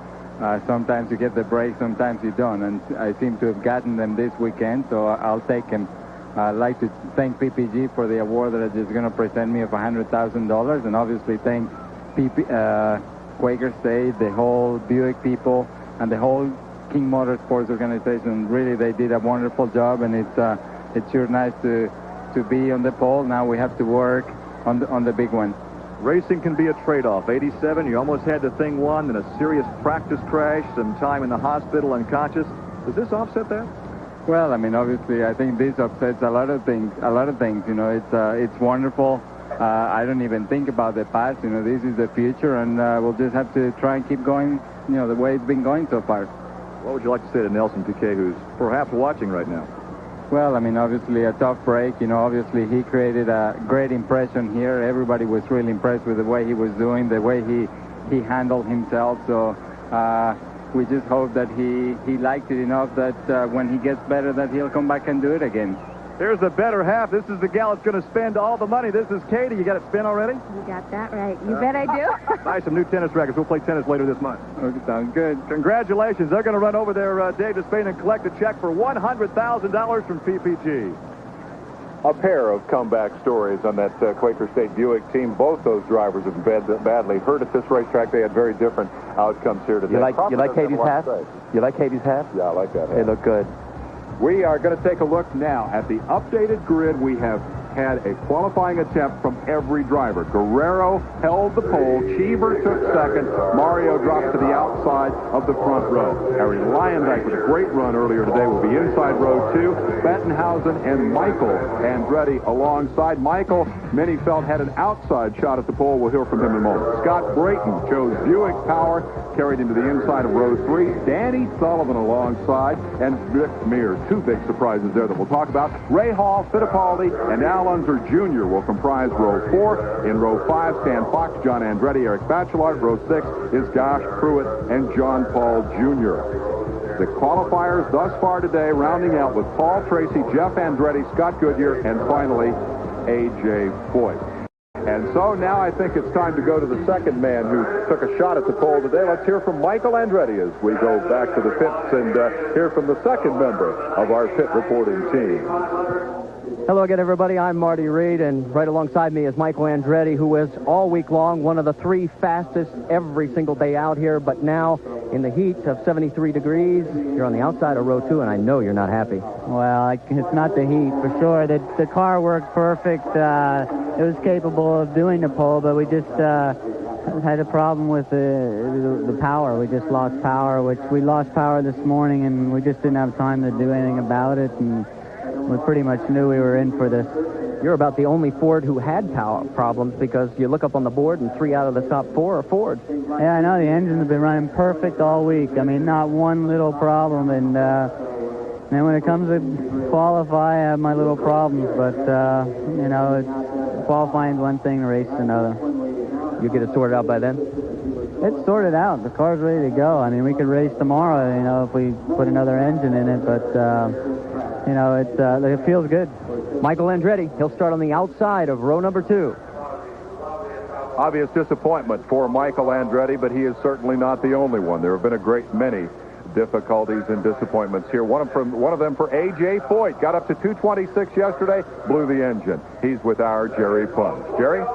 Sometimes you get the break, sometimes you don't, and I seem to have gotten them this weekend, so I'll take them. I'd like to thank PPG for the award that they're just going to present me of $100,000, and obviously thank Quaker State, the whole Buick people, and the whole King Motorsports organization. Really, they did a wonderful job, and it's sure nice to be on the pole. Now we have to work on the big one. Racing can be a trade-off. 87, you almost had the thing won, then a serious practice crash, some time in the hospital unconscious. Does this offset that? Well, I mean, obviously, I think this upsets a lot of things. You know, it's wonderful. I don't even think about the past. You know, this is the future, and we'll just have to try and keep going, you know, the way it's been going so far. What would you like to say to Nelson Piquet, who's perhaps watching right now? Well, I mean, obviously a tough break. You know, obviously he created a great impression here. Everybody was really impressed with the way he was doing, the way he handled himself. So we just hope that he liked it enough that when he gets better that he'll come back and do it again. Here's the better half. This is the gal that's going to spend all the money. This is Katie. You got it spent already? You got that right. You bet I do. Buy some new tennis rackets. We'll play tennis later this month. Okay, sounds good. Congratulations. They're going to run over there, Dave Despain, and collect a check for $100,000 from PPG. A pair of comeback stories on that Quaker State Buick team. Both those drivers have been badly hurt at this racetrack. They had very different outcomes here today. You like Katie's hat? You like Katie's hat? Yeah, I like that hat. They look good. We are going to take a look now at the updated grid. We have had a qualifying attempt from every driver. Guerrero held the pole. Cheever took second. Mario dropped to the outside of the front row. Harry Lyondike with a great run earlier today will be inside row 2. Bettenhausen and Michael Andretti alongside. Michael, many felt had an outside shot at the pole. We'll hear from him in a moment. Scott Brayton chose Buick power, carried into the inside of row 3. Danny Sullivan alongside, and Vic Mears. Two big surprises there that we'll talk about. Ray Hall, Fittipaldi, and Al Unser Jr. will comprise row 4. In row 5, Stan Fox, John Andretti, Eric Bachelard. Row 6 is Gosh Pruitt and John Paul Jr. The qualifiers thus far today, rounding out with Paul Tracy, Jeff Andretti, Scott Goodyear, and finally, A.J. Foyt. And so now I think it's time to go to the second man who took a shot at the pole today. Let's hear from Michael Andretti as we go back to the pits and hear from the second member of our pit reporting team. Hello again, everybody. I'm Marty Reed, and right alongside me is Michael Andretti, who is all week long one of the 3 fastest every single day out here. But now, in the heat of 73 degrees, you're on the outside of row 2, and I know you're not happy. Well, it's not the heat, for sure. The car worked perfect. It was capable of doing the pole, but we just had a problem with the power. We just lost power, which we lost power this morning, and we just didn't have time to do anything about it. And we pretty much knew we were in for this. You're about the only Ford who had power problems, because you look up on the board and 3 out of the top 4 are Fords. Yeah, I know. The engines have been running perfect all week. I mean, not one little problem. And then when it comes to qualify, I have my little problems. But, you know, qualifying one thing, race another. You get it sorted out by then? It's sorted out. The car's ready to go. I mean, we could race tomorrow, you know, if we put another engine in it. But, you know, it feels good. Michael Andretti, he'll start on the outside of row number 2. Obvious disappointment for Michael Andretti, but he is certainly not the only one. There have been a great many difficulties and disappointments here. One of them for A.J. Foyt. Got up to 226 yesterday, blew the engine. He's with our Jerry Punch. Jerry?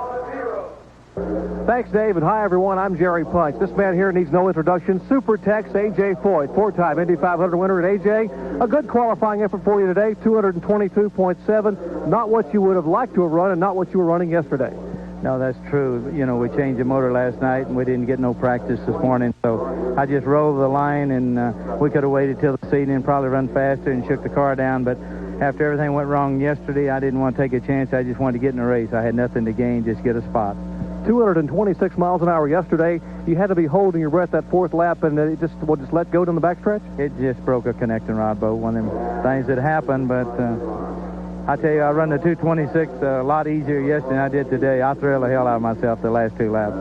Thanks, Dave, and hi, everyone. I'm Jerry Punch. This man here needs no introduction. Super Tex A.J. Foyt, 4-time Indy 500 winner at A.J. A good qualifying effort for you today, 222.7. Not what you would have liked to have run and not what you were running yesterday. No, that's true. You know, we changed the motor last night, and we didn't get no practice this morning. So I just rolled the line, and we could have waited till this evening and probably run faster and shook the car down. But after everything went wrong yesterday, I didn't want to take a chance. I just wanted to get in the race. I had nothing to gain, just get a spot. 226 miles an hour yesterday. You had to be holding your breath that 4th lap, and it just let go down the backstretch? It just broke a connecting rod bolt. One of them things that happened, but I tell you, I run the 226 a lot easier yesterday than I did today. I thrilled the hell out of myself the last 2 laps.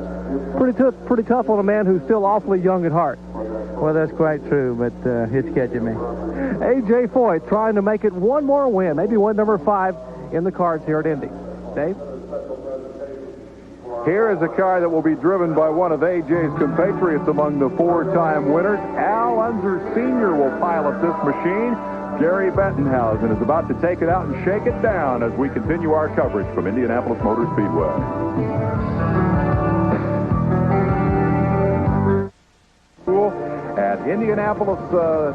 Pretty tough on a man who's still awfully young at heart. Well, that's quite true, but it's catching me. A.J. Foyt trying to make it one more win, maybe win number 5 in the cards here at Indy. Dave? Here is a car that will be driven by one of A.J.'s compatriots among the 4-time winners. Al Unser Sr. will pilot this machine. Gary Bettenhausen is about to take it out and shake it down as we continue our coverage from Indianapolis Motor Speedway. At Indianapolis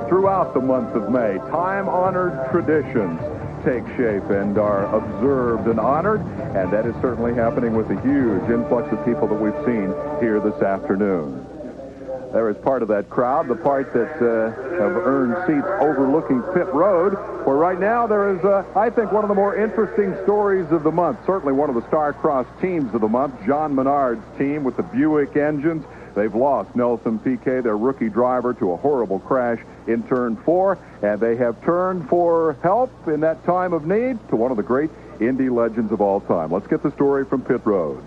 throughout the month of May, time-honored traditions take shape and are observed and honored, and that is certainly happening with a huge influx of people that we've seen here this afternoon. There is part of that crowd, the part that have earned seats overlooking pit road, where right now there is, I think, one of the more interesting stories of the month. Certainly one of the star-crossed teams of the month, John Menard's team with the Buick engines. They've lost Nelson Piquet, their rookie driver, to a horrible crash in Turn 4, and they have turned for help in that time of need to one of the great Indy legends of all time. Let's get the story from pit road.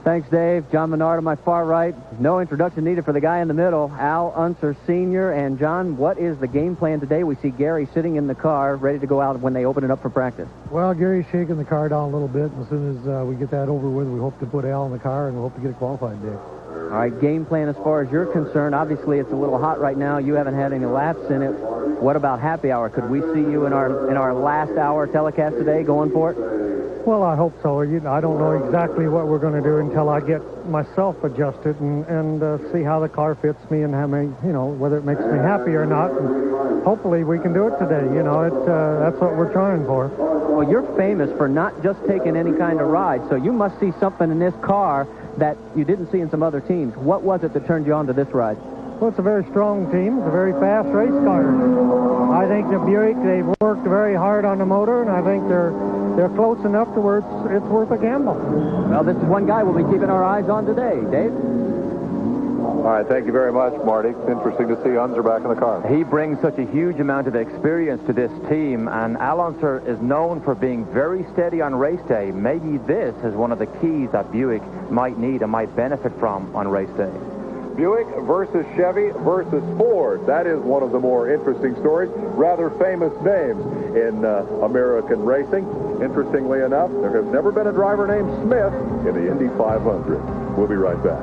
Thanks, Dave. John Menard on my far right. No introduction needed for the guy in the middle, Al Unser Sr. And, John, what is the game plan today? We see Gary sitting in the car, ready to go out when they open it up for practice. Well, Gary's shaking the car down a little bit. As soon as we get that over with, we hope to put Al in the car, and we hope to get it qualified, Dave. All right, game plan as far as you're concerned. Obviously, it's a little hot right now. You haven't had any laps in it. What about happy hour? Could we see you in our last hour telecast today going for it? Well, I hope so. I don't know exactly what we're going to do until I get myself adjusted and see how the car fits me and how many, whether it makes me happy or not. And hopefully we can do it today. That's what we're trying for. Well, you're famous for not just taking any kind of ride, so you must see something in this car that you didn't see in some other teams. What was it that turned you on to this ride? Well, it's a very strong team. It's a very fast race car. I think the Buick, they've worked very hard on the motor, and I think they're close enough to where it's worth a gamble. Well, this is one guy we'll be keeping our eyes on today. Dave? All right, thank you very much, Marty. It's interesting to see Unser back in the car. He brings such a huge amount of experience to this team, and Al Unser is known for being very steady on race day. Maybe this is one of the keys that Buick might need and might benefit from on race day. Buick versus Chevy versus Ford. That is one of the more interesting stories. Rather famous names in American racing. Interestingly enough, there has never been a driver named Smith in the Indy 500. We'll be right back.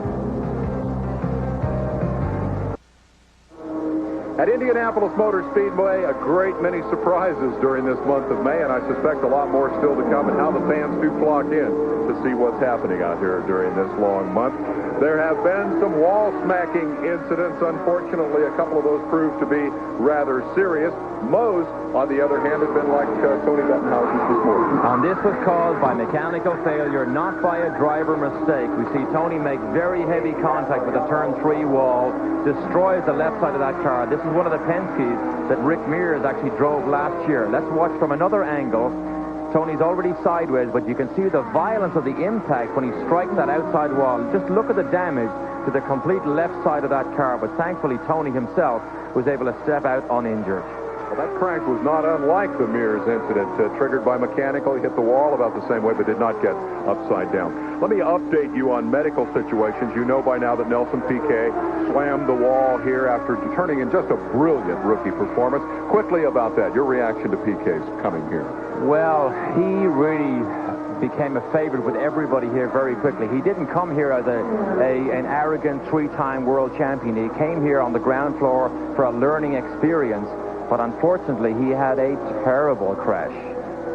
At Indianapolis Motor Speedway, a great many surprises during this month of May, and I suspect a lot more still to come, and how the fans do flock in to see what's happening out here during this long month. There have been some wall-smacking incidents. Unfortunately, a couple of those proved to be rather serious. Most, on the other hand, have been like Tony Bettenhausen's this morning. And this was caused by mechanical failure, not by a driver mistake. We see Tony make very heavy contact with the turn 3 wall, destroys the left side of that car. This is one of the Penske's that Rick Mears actually drove last year. Let's watch from another angle. Tony's already sideways, but you can see the violence of the impact when he strikes that outside wall. Just look at the damage to the complete left side of that car, but thankfully Tony himself was able to step out uninjured. Well, that crash was not unlike the Mears incident, triggered by mechanical. He hit the wall about the same way, but did not get upside down. Let me update you on medical situations. You know by now that Nelson Piquet slammed the wall here after turning in just a brilliant rookie performance. Quickly about that, your reaction to Piquet's coming here. Well, he really became a favorite with everybody here very quickly. He didn't come here as an arrogant 3-time world champion. He came here on the ground floor for a learning experience. But unfortunately, he had a terrible crash.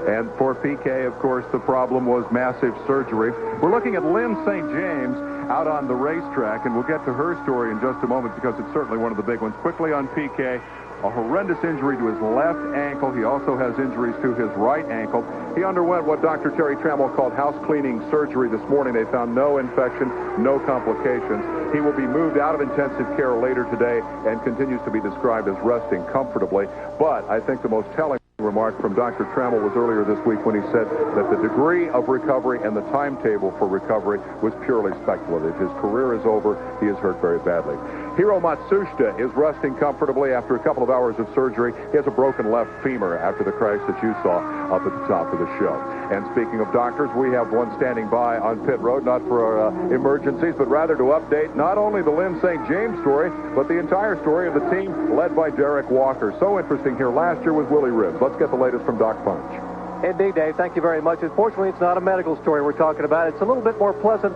And for Piquet, of course, the problem was massive surgery. We're looking at Lynn St. James out on the racetrack, and we'll get to her story in just a moment because it's certainly one of the big ones. Quickly on Piquet, a horrendous injury to his left ankle. He also has injuries to his right ankle. He underwent what Dr. Terry Trammell called house cleaning surgery this morning. They found no infection, no complications. He will be moved out of intensive care later today and continues to be described as resting comfortably. But I think the most telling remark from Dr. Trammell was earlier this week when he said that the degree of recovery and the timetable for recovery was purely speculative. His career is over. He is hurt very badly. Hiro Matsushita is resting comfortably after a couple of hours of surgery. He has a broken left femur after the crash that you saw up at the top of the show. And speaking of doctors, we have one standing by on pit road, not for emergencies, but rather to update not only the Lynn St. James story, but the entire story of the team led by Derek Walker. So interesting here. Last year was Willie Ribbs. Let's get the latest from Doc Punch. Indeed, Dave. Thank you very much. Unfortunately, it's not a medical story we're talking about. It's a little bit more pleasant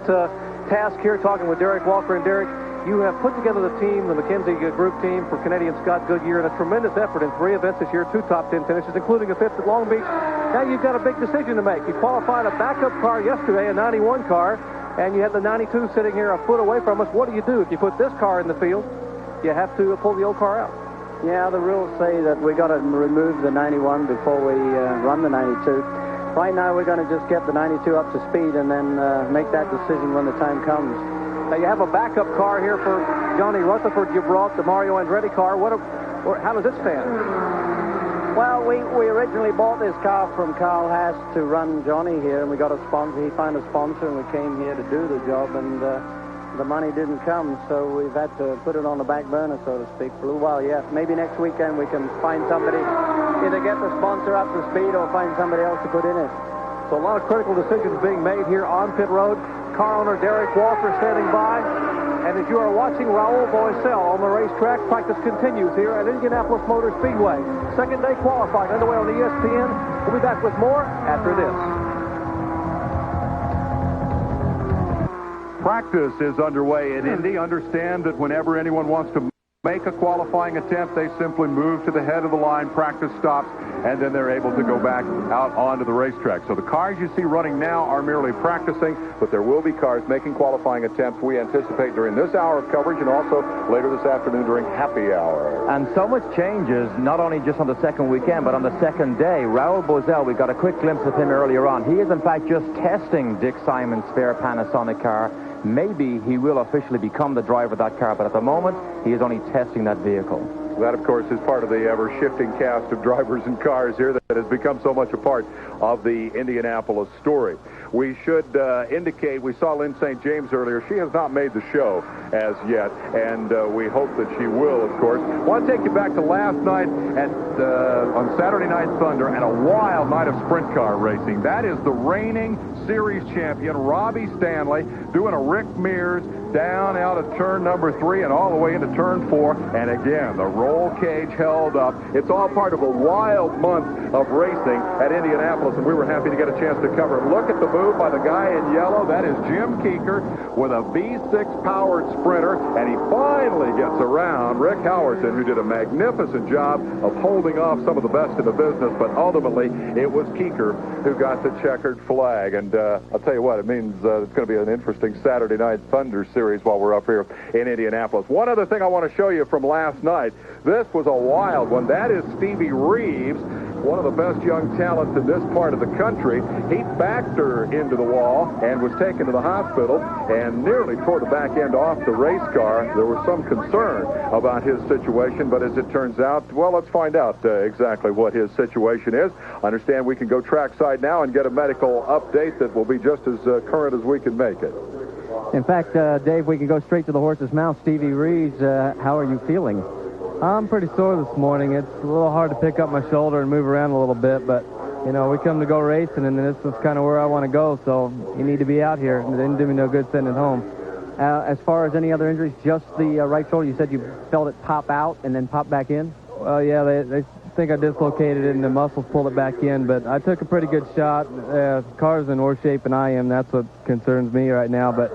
task here talking with Derek Walker. And Derek, you have put together the team, the McKenzie Group team for Canadian Scott Goodyear in a tremendous effort in 3 events this year, 2 top 10 finishes, including a 5th at Long Beach. Now you've got a big decision to make. You qualified a backup car yesterday, a 91 car, and you had the 92 sitting here a foot away from us. What do you do if you put this car in the field? You have to pull the old car out. Yeah, the rules say that we got to remove the 91 before we run the 92. Right now, we're going to just get the 92 up to speed and then make that decision when the time comes. Now, you have a backup car here for Johnny Rutherford. You brought the Mario Andretti car. How does it stand? Well, we originally bought this car from Carl Haas to run Johnny here, and we got a sponsor. He found a sponsor, and we came here to do the job, and the money didn't come, so we've had to put it on the back burner, so to speak, for a little while. Yeah, maybe next weekend we can find somebody, either get the sponsor up to speed or find somebody else to put in it. So a lot of critical decisions being made here on pit road. Car owner Derek Walker standing by. And as you are watching Raul Boesel on the racetrack, practice continues here at Indianapolis Motor Speedway. Second day qualifying underway on ESPN. We'll be back with more after this. Practice is underway at Indy. Understand that whenever anyone wants to make a qualifying attempt, they simply move to the head of the line, practice stops, and then they're able to go back out onto the racetrack. So the cars you see running now are merely practicing, but there will be cars making qualifying attempts, we anticipate, during this hour of coverage and also later this afternoon during happy hour. And so much changes, not only just on the second weekend, but on the second day. Raul Boesel, we got a quick glimpse of him earlier on. He is, in fact, just testing Dick Simon's spare Panasonic car. Maybe he will officially become the driver of that car, but at the moment, he is only testing that vehicle. That, of course, is part of the ever-shifting cast of drivers and cars here that has become so much a part of the Indianapolis story. We should indicate, we saw Lynn St. James earlier. She has not made the show as yet, and we hope that she will, of course. I want to take you back to last night on Saturday Night Thunder and a wild night of sprint car racing. That is the reigning series champion, Robbie Stanley, doing a Rick Mears down out of turn number 3 and all the way into turn 4. And again, the roll cage held up. It's all part of a wild month of racing at Indianapolis, and we were happy to get a chance to cover it. Look at the move by the guy in yellow. That is Jim Keeker with a V6 powered Sprinter, and he finally gets around Rick Howerton, who did a magnificent job of holding off some of the best in the business, but ultimately it was Keeker who got the checkered flag. And I'll tell you what, it means it's going to be an interesting Saturday Night Thunder series while we're up here in Indianapolis. One other thing I want to show you from last night. This was a wild one. That is Stevie Reeves, one of the best young talents in this part of the country. He backed her into the wall and was taken to the hospital and nearly tore the back end off the race car. There was some concern about his situation, but as it turns out, well, let's find out exactly what his situation is. I understand we can go trackside now and get a medical update that will be just as current as we can make it. In fact, Dave, we can go straight to the horse's mouth. Stevie Reeves, how are you feeling? I'm pretty sore this morning. It's a little hard to pick up my shoulder and move around a little bit, but, you know, we come to go racing, and this is kind of where I want to go, so you need to be out here. It didn't do me no good sitting at home. As far as any other injuries, just the right shoulder, you said you felt it pop out and then pop back in? Well, yeah, they think I dislocated it and the muscles pulled it back in, but I took a pretty good shot. Car's in worse shape than I am. That's what concerns me right now, but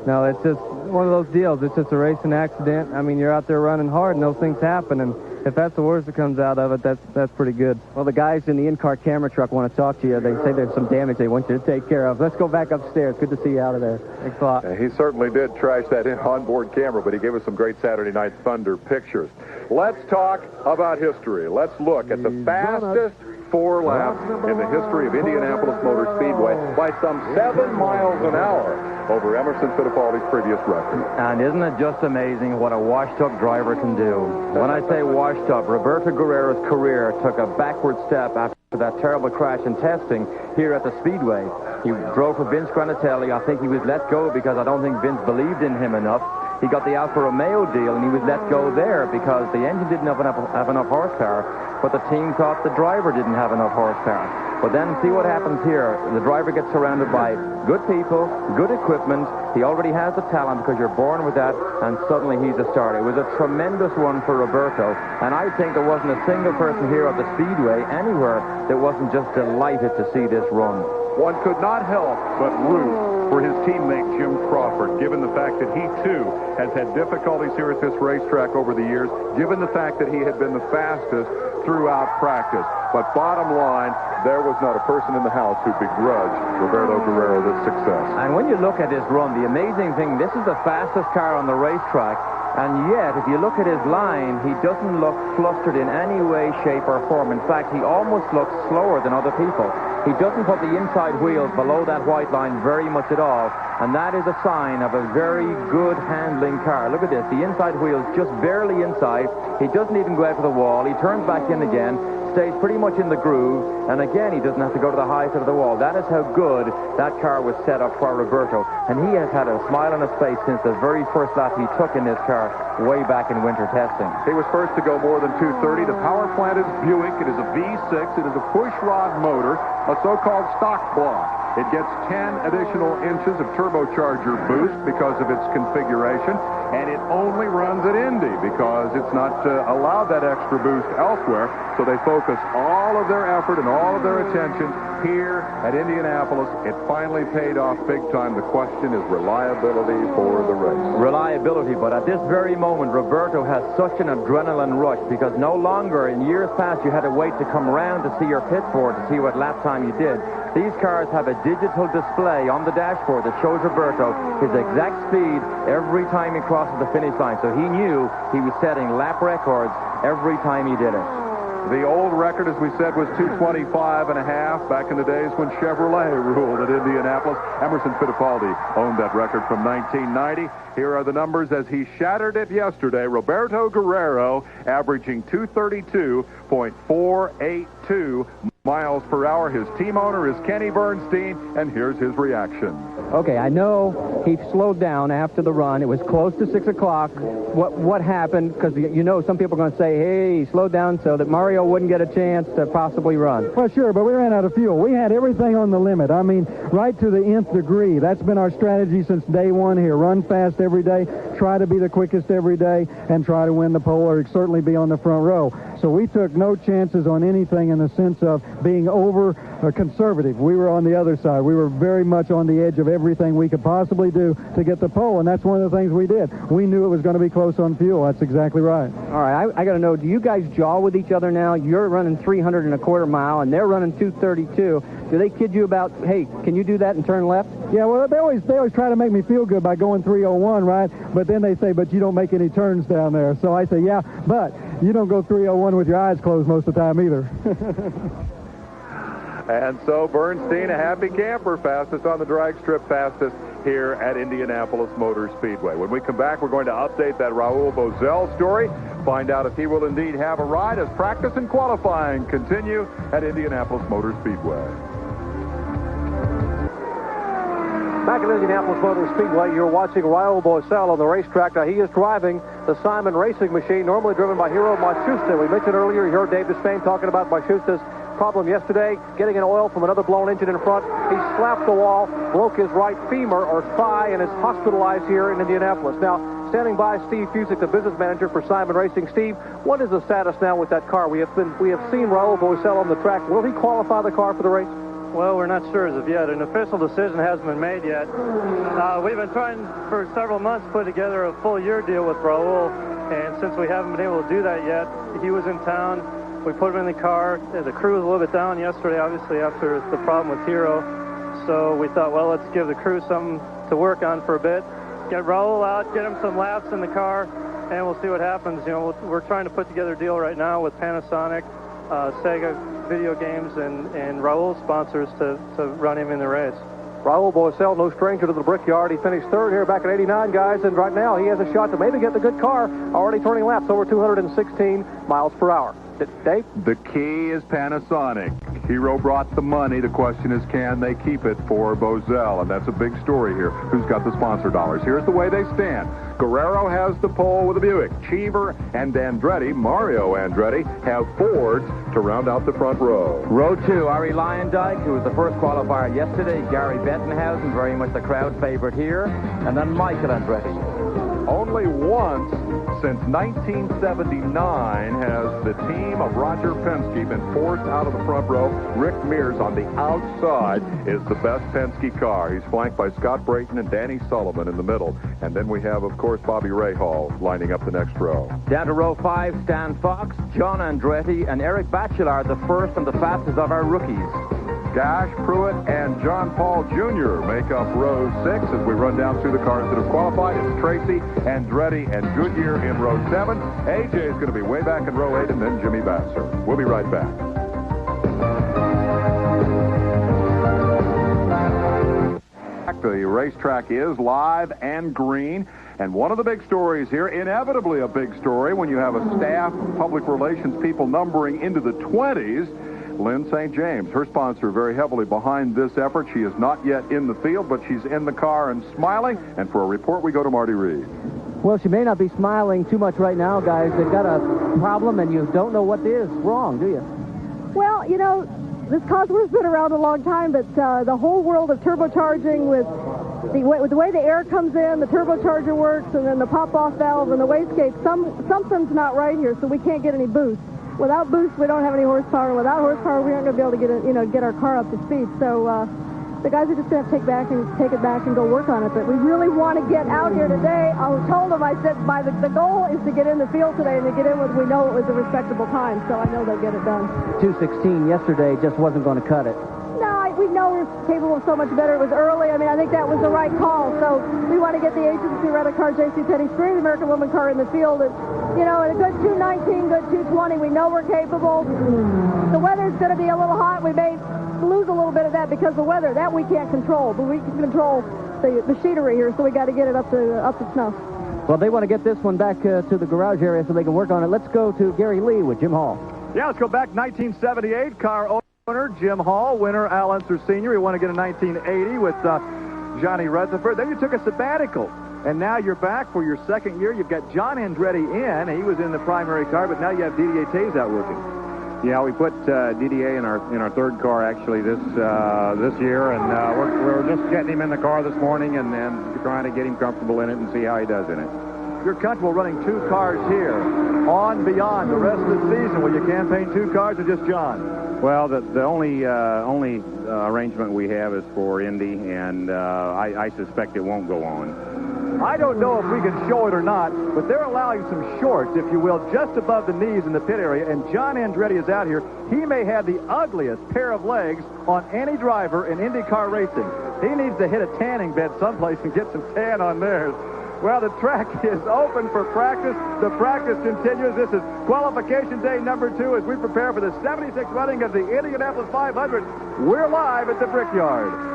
no, it's just one of those deals. It's just a racing accident. I mean, you're out there running hard and those things happen, and if that's the worst that comes out of it, that's pretty good. Well, the guys in the in-car camera truck want to talk to you. They say there's some damage they want you to take care of. Let's go back upstairs. Good to see you out of there. Thanks a lot. He certainly did trash that onboard camera, but he gave us some great Saturday Night Thunder pictures. Let's talk about history. Let's look at the fastest 4 laps in the history of Indianapolis Motor Speedway by some 7 miles an hour over Emerson Fittipaldi's previous record. And isn't it just amazing what a washed-up driver can do? When I say washed-up, Roberto Guerrero's career took a backward step after that terrible crash in testing here at the Speedway. He drove for Vince Granatelli. I think he was let go because I don't think Vince believed in him enough. he got the Alfa Romeo deal, and he was let go there because the engine didn't have enough horsepower, but the team thought the driver didn't have enough horsepower. But then see what happens here. The driver gets surrounded by good people, good equipment. He already has the talent because you're born with that, and suddenly he's a star. It was a tremendous run for Roberto, and I think there wasn't a single person here at the Speedway anywhere that wasn't just delighted to see this run. One could not help but root for his teammate Jim Crawford, given the fact that he too has had difficulties here at this racetrack over the years, given the fact that he had been the fastest throughout practice. But bottom line, there was not a person in the house who begrudged Roberto Guerrero this success. And when you look at his run, the amazing thing, this is the fastest car on the racetrack, and yet, if you look at his line, he doesn't look flustered in any way, shape, or form. In fact, he almost looks slower than other people. He doesn't put the inside wheels below that white line very much at all, and that is a sign of a very good handling car. Look at this, the inside wheels just barely inside. He doesn't even go out to the wall. He turns back in again, stays pretty much in the groove, and again, he doesn't have to go to the high side of the wall. That is how good that car was set up for Roberto, and he has had a smile on his face since the very first lap he took in this car way back in winter testing. He was first to go more than 230. The power plant is Buick. It is a V6. It is a push rod motor, a so-called stock block. It gets 10 additional inches of turbocharger boost because of its configuration, and it only runs at Indy because it's not allowed that extra boost elsewhere, so they focus all of their effort and all of their attention here at Indianapolis. It finally paid off big time. The question is reliability for the race. Reliability, but at this very moment, Roberto has such an adrenaline rush because no longer, in years past, you had to wait to come around to see your pit board to see what lap time you did. These cars have a digital display on the dashboard that shows Roberto his exact speed every time he crosses the finish line. So he knew he was setting lap records every time he did it. The old record, as we said, was 225 and a half back in the days when Chevrolet ruled at Indianapolis. Emerson Fittipaldi owned that record from 1990. Here are the numbers as he shattered it yesterday. Roberto Guerrero averaging 232.482 miles per hour. His team owner is Kenny Bernstein, and here's his reaction. Okay, I know he slowed down after the run. It was close to 6 o'clock. What happened? Because you know some people are going to say, hey, he slowed down so that Mario wouldn't get a chance to possibly run. Well, sure, but we ran out of fuel. We had everything on the limit. I mean, right to the nth degree. That's been our strategy since day one here. Run fast every day, try to be the quickest every day, and try to win the pole or certainly be on the front row. So we took no chances on anything in the sense of being over conservative. We were on the other side. We were very much on the edge of everything we could possibly do to get the pole, and that's one of the things we did. We knew it was going to be close on fuel. That's exactly right. All right, I got to know, do you guys jaw with each other now? You're running 300.25 mile, and they're running 232. Do they kid you about, hey, can you do that and turn left? Yeah, well, they always try to make me feel good by going 301, right? But then they say, but you don't make any turns down there. So I say, yeah, but you don't go 301 with your eyes closed most of the time either. And so Bernstein, a happy camper, fastest on the drag strip, fastest here at Indianapolis Motor Speedway. When we come back, we're going to update that Raul Boesel story, find out if he will indeed have a ride as practice and qualifying continue at Indianapolis Motor Speedway. Back at Indianapolis Motor Speedway, you're watching Raul Boesel on the racetrack. Now, he is driving the Simon racing machine, normally driven by Hiro Matsushita. We mentioned earlier, you heard Dave Despain talking about Matsushita's problem yesterday, getting an oil from another blown engine in front. He slapped the wall, broke his right femur or thigh, and is hospitalized here in Indianapolis. Now, standing by Steve Fusik, the business manager for Simon Racing. Steve, what is the status now with that car? We have seen Raul Boesel on the track. Will he qualify the car for the race? Well, we're not sure as of yet. An official decision hasn't been made yet. We've been trying for several months to put together a full year deal with Raul, and since we haven't been able to do that yet, he was in town. We put him in the car. The crew was a little bit down yesterday, obviously, after the problem with Hiro. So we thought, well, let's give the crew something to work on for a bit. Get Raul out, get him some laps in the car, and we'll see what happens. You know, we're trying to put together a deal right now with Panasonic, Sega video games, and Raul sponsors to run him in the race. Raul Boesel, no stranger to the Brickyard. He finished third here back at 89, guys, and right now he has a shot to maybe get the good car, already turning laps over 216 miles per hour. Dave? The key is Panasonic. Hero brought the money. The question is, can they keep it for Bozell? And that's a big story here. Who's got the sponsor dollars? Here's the way they stand. Guerrero has the pole with a Buick. Cheever and Andretti, Mario Andretti, have Fords to round out the front row. Row 2, Ari Lyondike, who was the first qualifier yesterday. Gary Bettenhausen, very much the crowd favorite here. And then Michael Andretti. Only once since 1979 has the team of Roger Penske been forced out of the front row. Rick Mears on the outside is the best Penske car. He's flanked by Scott Brayton and Danny Sullivan in the middle. And then we have, of course, Bobby Rahal lining up the next row. Down to row 5, Stan Fox, John Andretti, and Eric Bachelard, the first and the fastest of our rookies. Gash, Pruitt, and John Paul Jr. make up row 6 as we run down through the cars that have qualified. It's Tracy, Andretti, and Goodyear in row 7. AJ is going to be way back in row 8, and then Jimmy Vasser. We'll be right back. The racetrack is live and green. And one of the big stories here, inevitably a big story when you have a staff, public relations people numbering into the 20s, Lynn St. James, her sponsor, very heavily behind this effort. She is not yet in the field, but she's in the car and smiling. And for a report, we go to Marty Reed. Well, she may not be smiling too much right now, guys. They've got a problem, and you don't know what is wrong, do you? Well, you know, this Cosworth's been around a long time, but the whole world of turbocharging with the way the air comes in, the turbocharger works, and then the pop-off valve and the wastegate, something's not right here, so we can't get any boost. Without boost, we don't have any horsepower. Without horsepower, we aren't going to be able to get our car up to speed. So the guys are just going to take it back and go work on it. But we really want to get out here today. I told them, I said, the goal is to get in the field today and to get in with, we know it was a respectable time. So I know they'll get it done. 2:16 yesterday just wasn't going to cut it. No, we know we're capable of so much better. It was early. I mean, I think that was the right call. So we want to get the agency rental car, J.C. Penney Spring, the American Woman car in the field. You know, at a good 219, good 220, we know we're capable. The weather's going to be a little hot. We may lose a little bit of that because of the weather. That we can't control, but we can control the machinery here, so we got to get it up to snuff. Well, they want to get this one back to the garage area so they can work on it. Let's go to Gary Lee with Jim Hall. Yeah, let's go back 1978. Car owner Jim Hall, winner Al Unser Sr. You want to get a 1980 with Johnny Rutherford. Then you took a sabbatical. And now you're back for your second year. You've got John Andretti in. He was in the primary car, but now you have Didier Tays out working. Yeah, we put Didier in our third car actually this year, and we're just getting him in the car this morning and trying to get him comfortable in it and see how he does in it. You're comfortable running two cars here on beyond the rest of the season. Will you campaign two cars or just John? Well, the only arrangement we have is for Indy, and I suspect it won't go on. I don't know if we can show it or not, but they're allowing some shorts, if you will, just above the knees in the pit area, and John Andretti is out here. He may have the ugliest pair of legs on any driver in Indycar racing. He needs to hit a tanning bed someplace and get some tan on theirs. Well, the track is open for practice. The practice continues. This is qualification day number 2 as we prepare for the 76th running of the Indianapolis 500. We're live at the Brickyard.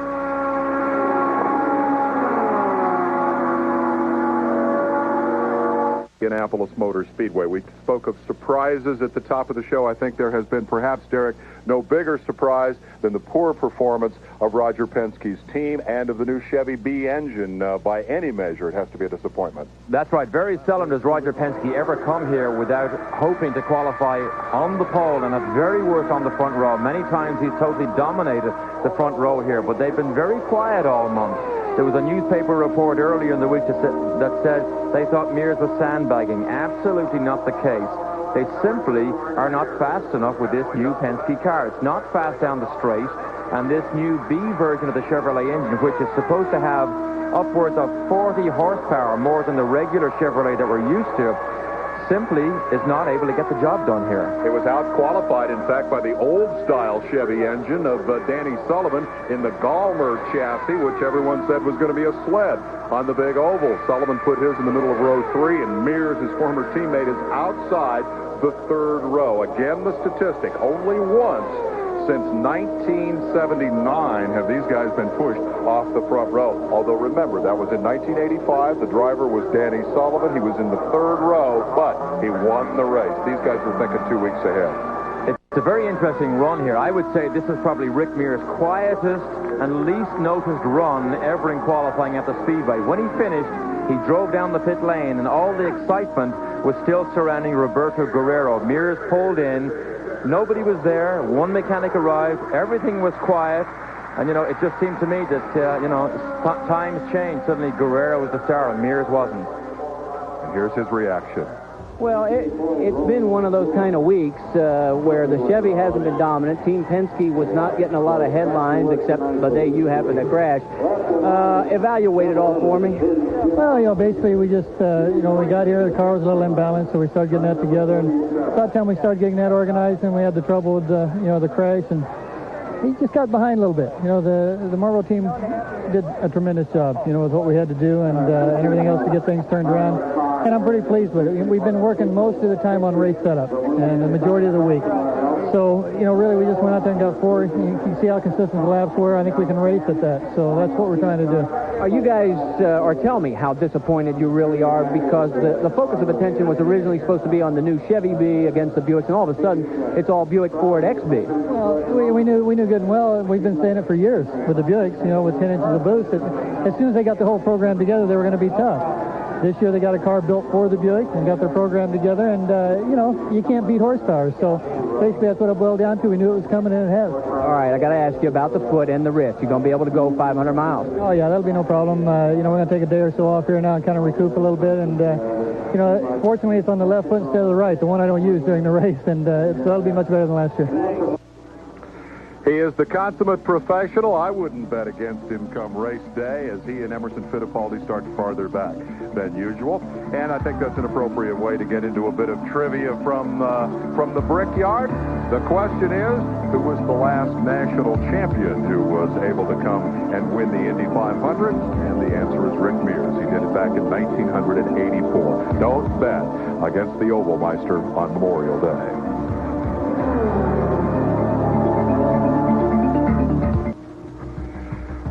Indianapolis Motor Speedway. We spoke of surprises at the top of the show. I think there has been perhaps, Derek, no bigger surprise than the poor performance of Roger Penske's team and of the new Chevy B engine. By any measure, it has to be a disappointment. That's right. Very seldom does Roger Penske ever come here without hoping to qualify on the pole, and at very worst on the front row. Many times he's totally dominated the front row here, but they've been very quiet all month. There was a newspaper report earlier in the week that said they thought Mears was sandbagging. Absolutely not the case. They simply are not fast enough with this new Penske car. It's not fast down the straight, and this new B version of the Chevrolet engine, which is supposed to have upwards of 40 horsepower, more than the regular Chevrolet that we're used to, simply is not able to get the job done here. It was out-qualified, in fact, by the old-style Chevy engine of Danny Sullivan in the Gallmer chassis, which everyone said was going to be a sled on the big oval. Sullivan put his in the middle of row 3, and Mears, his former teammate, is outside the third row. Again, the statistic, only once since 1979 have these guys been pushed off the front row. Although, remember, that was in 1985. The driver was Danny Sullivan. He was in the third row, but he won the race. These guys were thinking 2 weeks ahead. It's It's a very interesting run here. I would say this is probably Rick Mears' quietest and least noticed run ever in qualifying at the Speedway. When he finished, he drove down the pit lane, and all the excitement was still surrounding Roberto Guerrero. Mears pulled in. Nobody was there. One mechanic arrived. Everything was quiet. And, you know, it just seemed to me that, you know, times changed. Suddenly Guerrero was the star and Mears wasn't. And here's his reaction. Well, it's been one of those kind of weeks where the Chevy hasn't been dominant. Team Penske was not getting a lot of headlines, except the day you happened to crash. Evaluate it all for me. Well, you know, basically we just, you know, we got here, the car was a little imbalanced, so we started getting that together. And about the time we started getting that organized, and we had the trouble with, you know, the crash, and he just got behind a little bit. You know, the Marlboro team did a tremendous job, you know, with what we had to do and everything else to get things turned around. And I'm pretty pleased with it. We've been working most of the time on race setup and the majority of the week. So, you know, really we just went out there and got 4. You can see how consistent the laps were. I think we can race at that. So that's what we're trying to do. Are you guys, or tell me how disappointed you really are, because the focus of attention was originally supposed to be on the new Chevy B against the Buicks, and all of a sudden it's all Buick Ford XB. Well, we knew good and well. We've been saying it for years with the Buicks, you know, with 10 inches of boost. As soon as they got the whole program together, they were going to be tough. This year they got a car built for the Buick and got their program together, and, you know, you can't beat horsepower. So basically that's what it boiled down to. We knew it was coming, and it has. All right, I got to ask you about the foot and the wrist. You're going to be able to go 500 miles. Oh, yeah, that'll be no problem. You know, we're going to take a day or so off here now and kind of recoup a little bit. And, you know, fortunately it's on the left foot instead of the right, the one I don't use during the race, and so that'll be much better than last year. He is the consummate professional. I wouldn't bet against him come race day, as he and Emerson Fittipaldi start farther back than usual. And I think that's an appropriate way to get into a bit of trivia from the Brickyard. The question is, who was the last national champion who was able to come and win the Indy 500? And the answer is Rick Mears. He did it back in 1984. Don't bet against the Ovalmeister on Memorial Day.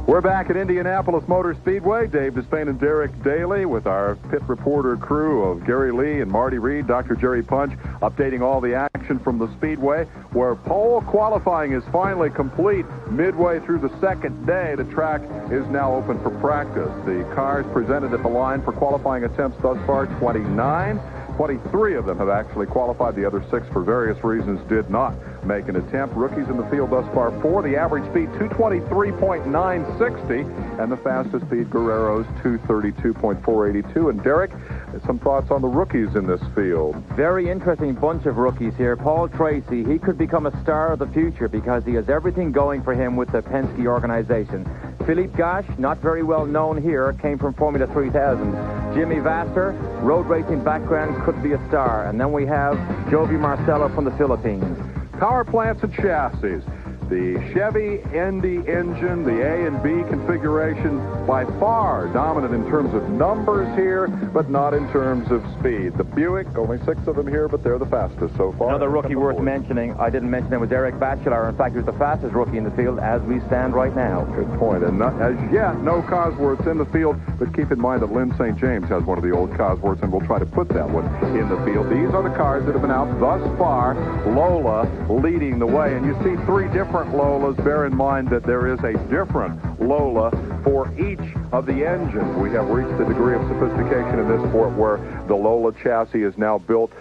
We're back at Indianapolis Motor Speedway. Dave Despain and Derek Daly with our pit reporter crew of Gary Lee and Marty Reed, Dr. Jerry Punch, updating all the action from the Speedway, where pole qualifying is finally complete. Midway through the second day, the track is now open for practice. The cars presented at the line for qualifying attempts thus far, 29. 23 of them have actually qualified. The other 6, for various reasons, did not make an attempt. Rookies in the field thus far, 4. The average speed, 223.960, and the fastest speed, Guerrero's 232.482. And Derek, some thoughts on the rookies in this field? Very interesting bunch of rookies here. Paul Tracy, he could become a star of the future because he has everything going for him with the Penske organization. Philippe Gache, not very well known here, came from Formula 3000. Jimmy Vasser, road racing background, could be a star. And then we have Jovi Marcello from the Philippines. Power plants and chassis. The Chevy Indy engine, the A and B configuration, by far dominant in terms of numbers here, but not in terms of speed. The Buick, only 6 of them here, but they're the fastest so far. Another rookie worth mentioning, I didn't mention him, was Eric Bachelor. In fact, he was the fastest rookie in the field as we stand right now. Good point. And not, as yet, no Cosworths in the field, but keep in mind that Lynn St. James has one of the old Cosworths, and we'll try to put that one in the field. These are the cars that have been out thus far. Lola leading the way, and you see 3 different Lolas. Bear in mind that there is a different Lola for each of the engines. We have reached a degree of sophistication in this sport where the Lola chassis is now built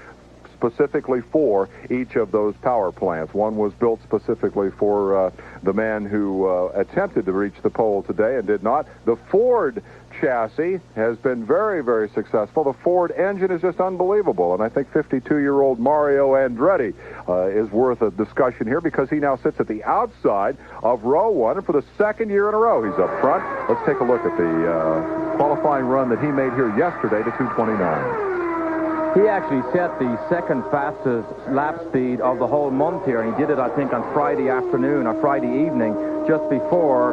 specifically for each of those power plants. One was built specifically for the man who attempted to reach the pole today and did not. The Ford chassis has been very, very successful. The Ford engine is just unbelievable, and I think 52-year-old Mario Andretti is worth a discussion here because he now sits at the outside of row 1, and for the 2nd year in a row he's up front. Let's take a look at the qualifying run that he made here yesterday to 2:29. He actually set the 2nd fastest lap speed of the whole month here, and he did it, I think, on Friday afternoon or Friday evening, just before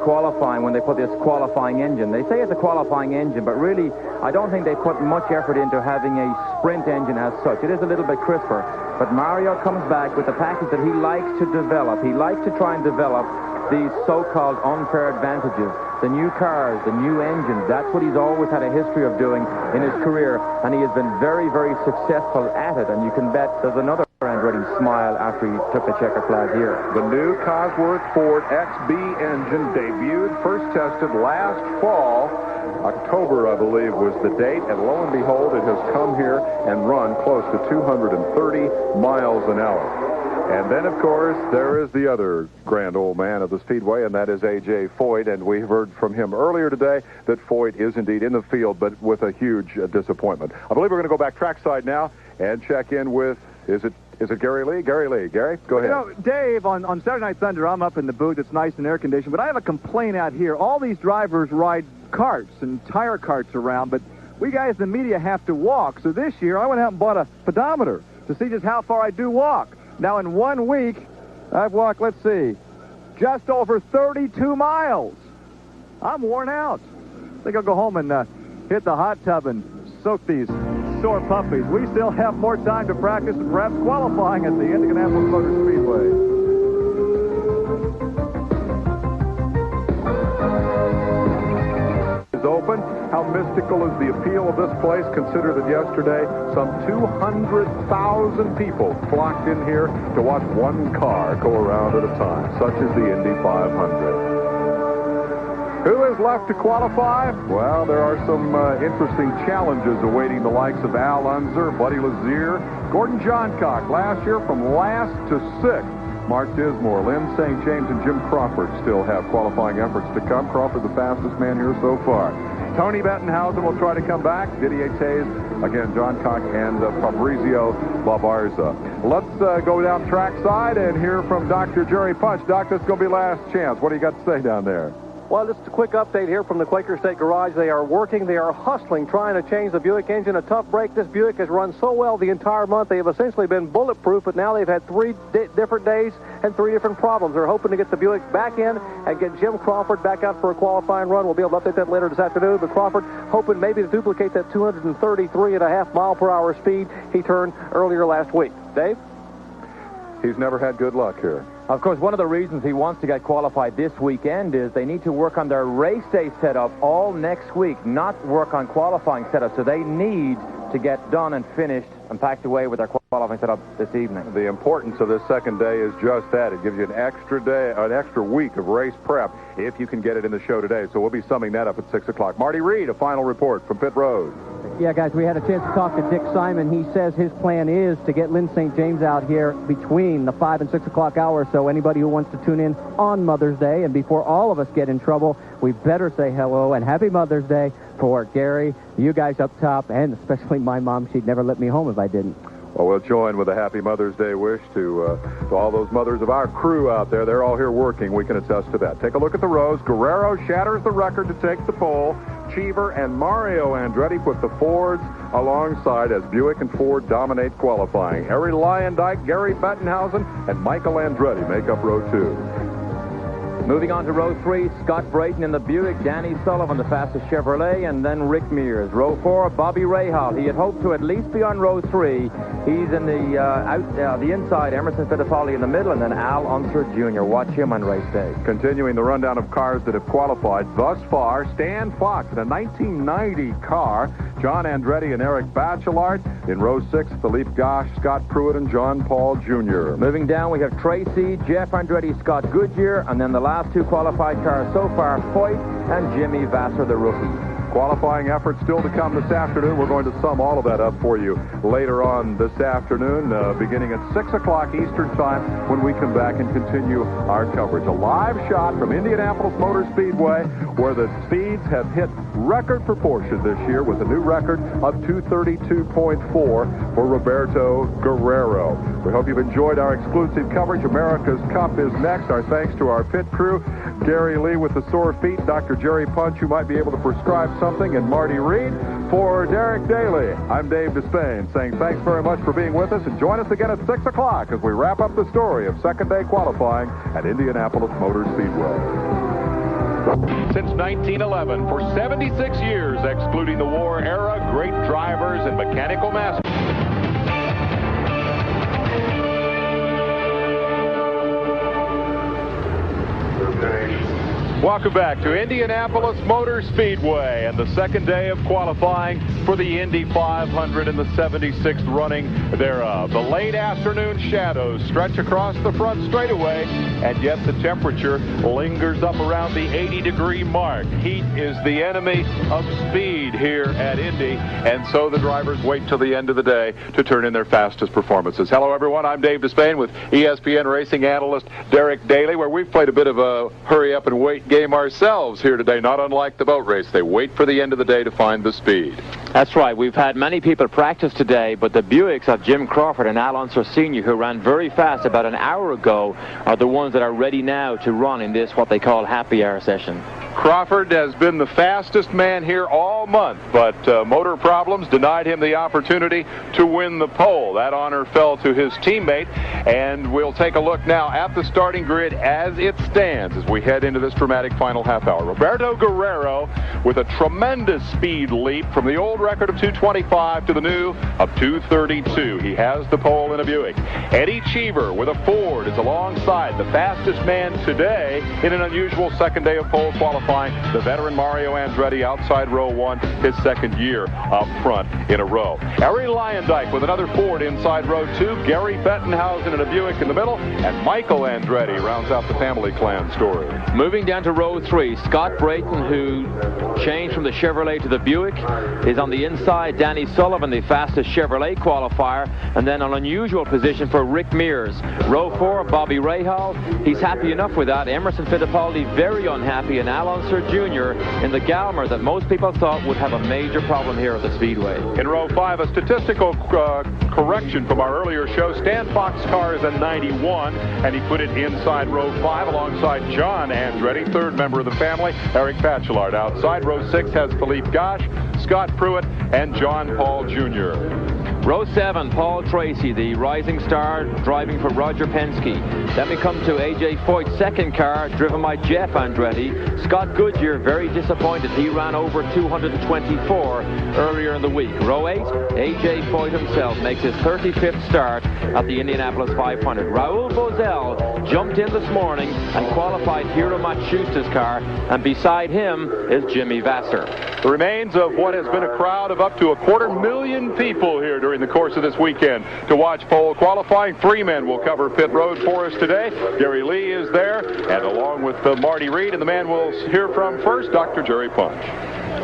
qualifying, when they put this qualifying engine. They say it's a qualifying engine, but really, I don't think they put much effort into having a sprint engine as such. It is a little bit crisper, but Mario comes back with the package that he likes to develop. He likes to try and develop these so-called unfair advantages. The new cars, the new engines, that's what he's always had a history of doing in his career, and he has been very, very successful at it. And you can bet there's another engine Andretti smile after he took the checker flag here. The new Cosworth Ford XB engine debuted, first tested last fall. October, I believe, was the date, and lo and behold, it has come here and run close to 230 miles an hour. And then, of course, there is the other grand old man of the Speedway, and that is A.J. Foyt. And we heard from him earlier today that Foyt is indeed in the field, but with a huge disappointment. I believe we're going to go back trackside now and check in with, is it Gary Lee? Gary Lee. Gary, go ahead. You know, Dave, on Saturday Night Thunder, I'm up in the booth. It's nice and air-conditioned, but I have a complaint out here. All these drivers ride carts and tire carts around, but we guys in the media have to walk. So this year, I went out and bought a pedometer to see just how far I do walk. Now, in 1 week, I've walked, let's see, just over 32 miles. I'm worn out. I think I'll go home and hit the hot tub and soak these sore puppies. We still have more time to practice and perhaps qualifying at the Indianapolis Motor Speedway. Open. How mystical is the appeal of this place? Consider that yesterday some 200,000 people flocked in here to watch one car go around at a time, such as the Indy 500. Who is left to qualify? Well, there are some interesting challenges awaiting the likes of Al Unser, Buddy Lazier, Gordon Johncock last year from last to sixth. Mark Dismore, Lynn St. James, and Jim Crawford still have qualifying efforts to come. Crawford, the fastest man here so far. Tony Bettenhausen will try to come back. Didier Taze, again, John Cock, and Fabrizio Babarza. Let's go down trackside and hear from Dr. Jerry Punch. Doc, this is going to be last chance. What do you got to say down there? Well, just a quick update here from the Quaker State Garage. They are working, they are hustling, trying to change the Buick engine. A tough break. This Buick has run so well the entire month. They have essentially been bulletproof, but now they've had 3 different days and 3 different problems. They're hoping to get the Buick back in and get Jim Crawford back out for a qualifying run. We'll be able to update that later this afternoon, but Crawford hoping maybe to duplicate that 233.5 mile per hour speed he turned earlier last week. Dave? He's never had good luck here. Of course, one of the reasons he wants to get qualified this weekend is they need to work on their race day setup all next week, not work on qualifying setup. So they need to get done and finished and packed away with their qualifying setup this evening. The importance of this second day is just that. It gives you an extra day, an extra week of race prep if you can get it in the show today. So we'll be summing that up at 6 o'clock. Marty Reed, a final report from pit road. Yeah, guys, we had a chance to talk to Dick Simon. He says his plan is to get Lynn St. James out here between the 5 and 6 o'clock hour. So anybody who wants to tune in on Mother's Day, and before all of us get in trouble, we better say hello and happy Mother's Day for Gary, you guys up top, and especially my mom. She'd never let me home if I didn't. Well, we'll join with a happy Mother's Day wish to all those mothers of our crew out there. They're all here working. We can attest to that. Take a look at the rows. Guerrero shatters the record to take the pole. Cheever and Mario Andretti put the Fords alongside as Buick and Ford dominate qualifying. Harry Lyondike, Gary Bettenhausen, and Michael Andretti make up row 2. Moving on to row 3, Scott Brayton in the Buick, Danny Sullivan, the fastest Chevrolet, and then Rick Mears. Row 4, Bobby Rahal. He had hoped to at least be on row 3. He's in the inside, Emerson Fittipaldi in the middle, and then Al Unser Jr. Watch him on race day. Continuing the rundown of cars that have qualified thus far, Stan Fox in a 1990 car, John Andretti and Eric Bachelard. In row 6, Philippe Gosch, Scott Pruitt, and John Paul Jr. Moving down, we have Tracy, Jeff Andretti, Scott Goodyear, and then the last 2 qualified cars so far, Foyt and Jimmy Vasser, the rookie. Qualifying efforts still to come this afternoon. We're going to sum all of that up for you later on this afternoon, beginning at 6 o'clock Eastern Time when we come back and continue our coverage. A live shot from Indianapolis Motor Speedway where the speeds have hit record proportion this year with a new record of 232.4 for Roberto Guerrero. We hope you've enjoyed our exclusive coverage. America's Cup is next. Our thanks to our pit crew, Gary Lee with the sore feet, Dr. Jerry Punch, who might be able to prescribe something, and Marty Reed. For Derek Daly, I'm Dave Despain saying thanks very much for being with us, and join us again at 6 o'clock as we wrap up the story of second day qualifying at Indianapolis Motor Speedway. Since 1911, for 76 years, excluding the war era, great drivers and mechanical masters. Okay. Welcome back to Indianapolis Motor Speedway and the second day of qualifying for the Indy 500 and the 76th running thereof. The late afternoon shadows stretch across the front straightaway, and yet the temperature lingers up around the 80-degree mark. Heat is the enemy of speed here at Indy, and so the drivers wait till the end of the day to turn in their fastest performances. Hello, everyone. I'm Dave Despain with ESPN racing analyst Derek Daly, where we've played a bit of a hurry-up-and-wait game ourselves here today, not unlike the boat race. They wait for the end of the day to find the speed. That's right. We've had many people practice today, but the Buicks of Jim Crawford and Al Unser Sr., who ran very fast about an hour ago, are the ones that are ready now to run in this, what they call happy hour session. Crawford has been the fastest man here all month, but motor problems denied him the opportunity to win the pole. That honor fell to his teammate, and we'll take a look now at the starting grid as it stands as we head into this dramatic final half hour. Roberto Guerrero with a tremendous speed leap from the old record of 225 to the new of 232. He has the pole in a Buick. Eddie Cheever with a Ford is alongside the fastest man today in an unusual second day of pole qualifying. The veteran Mario Andretti outside row one, his second year up front in a row. Harry Lyondike with another Ford inside row two. Gary Bettenhausen in a Buick in the middle, and Michael Andretti rounds out the family clan story. Moving down to row three, Scott Brayton, who changed from the Chevrolet to the Buick, is on the inside. Danny Sullivan, the fastest Chevrolet qualifier, and then an unusual position for Rick Mears. Row four, Bobby Rahal. He's happy enough with that. Emerson Fittipaldi very unhappy, and Al Unser Jr. in the Galmer that most people thought would have a major problem here at the Speedway. In row five, a statistical correction from our earlier show. Stan Fox's car is a 91, and he put it inside row five alongside John Andretti, third member of the family. Eric Bachelard outside row six has Philippe Gosch, Scott Pruitt, and John Paul Jr. Row 7, Paul Tracy, the rising star, driving for Roger Penske. Then we come to A.J. Foyt's second car, driven by Jeff Andretti. Scott Goodyear, very disappointed. He ran over 224 earlier in the week. Row 8, A.J. Foyt himself makes his 35th start at the Indianapolis 500. Raul Boesel jumped in this morning and qualified Hiro Matsushita's car, and beside him is Jimmy Vasser. The remains of what has been a crowd of up to 250,000 people here during the course of this weekend to watch pole qualifying. Three men will cover pit road for us today. Gary Lee is there, and along with Marty Reed, and the man we'll hear from first, Dr. Jerry Punch.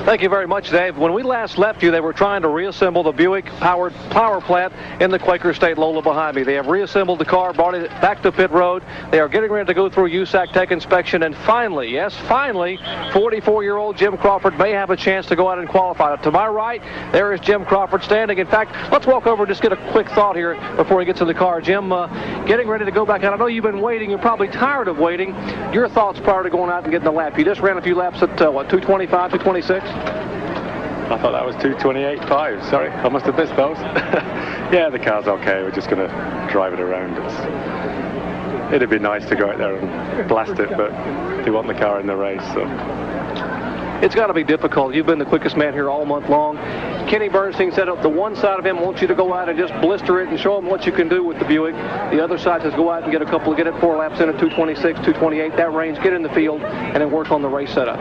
Thank you very much, Dave. When we last left you, they were trying to reassemble the Buick-powered power plant in the Quaker State Lola behind me. They have reassembled the car, brought it back to pit road. They are getting ready to go through USAC tech inspection, and finally, yes, finally, 44-year-old Jim Crawford may have a chance to go out and qualify. To my right, there is Jim Crawford standing. In fact, let's walk over and just get a quick thought here before he gets in the car. Jim, getting ready to go back out. I know you've been waiting. You're probably tired of waiting. Your thoughts prior to going out and getting the lap? You just ran a few laps at, 225, 226? I thought that was 228.5. Sorry, I must have missed those. Yeah, the car's okay. We're just going to drive it around. It'd be nice to go out there and blast it, but they want the car in the race, so. It's got to be difficult. You've been the quickest man here all month long. Kenny Bernstein said up the one side of him wants you to go out and just blister it and show him what you can do with the Buick. The other side says go out and get it 4 laps in at 226, 228, that range, get in the field, and then work on the race setup.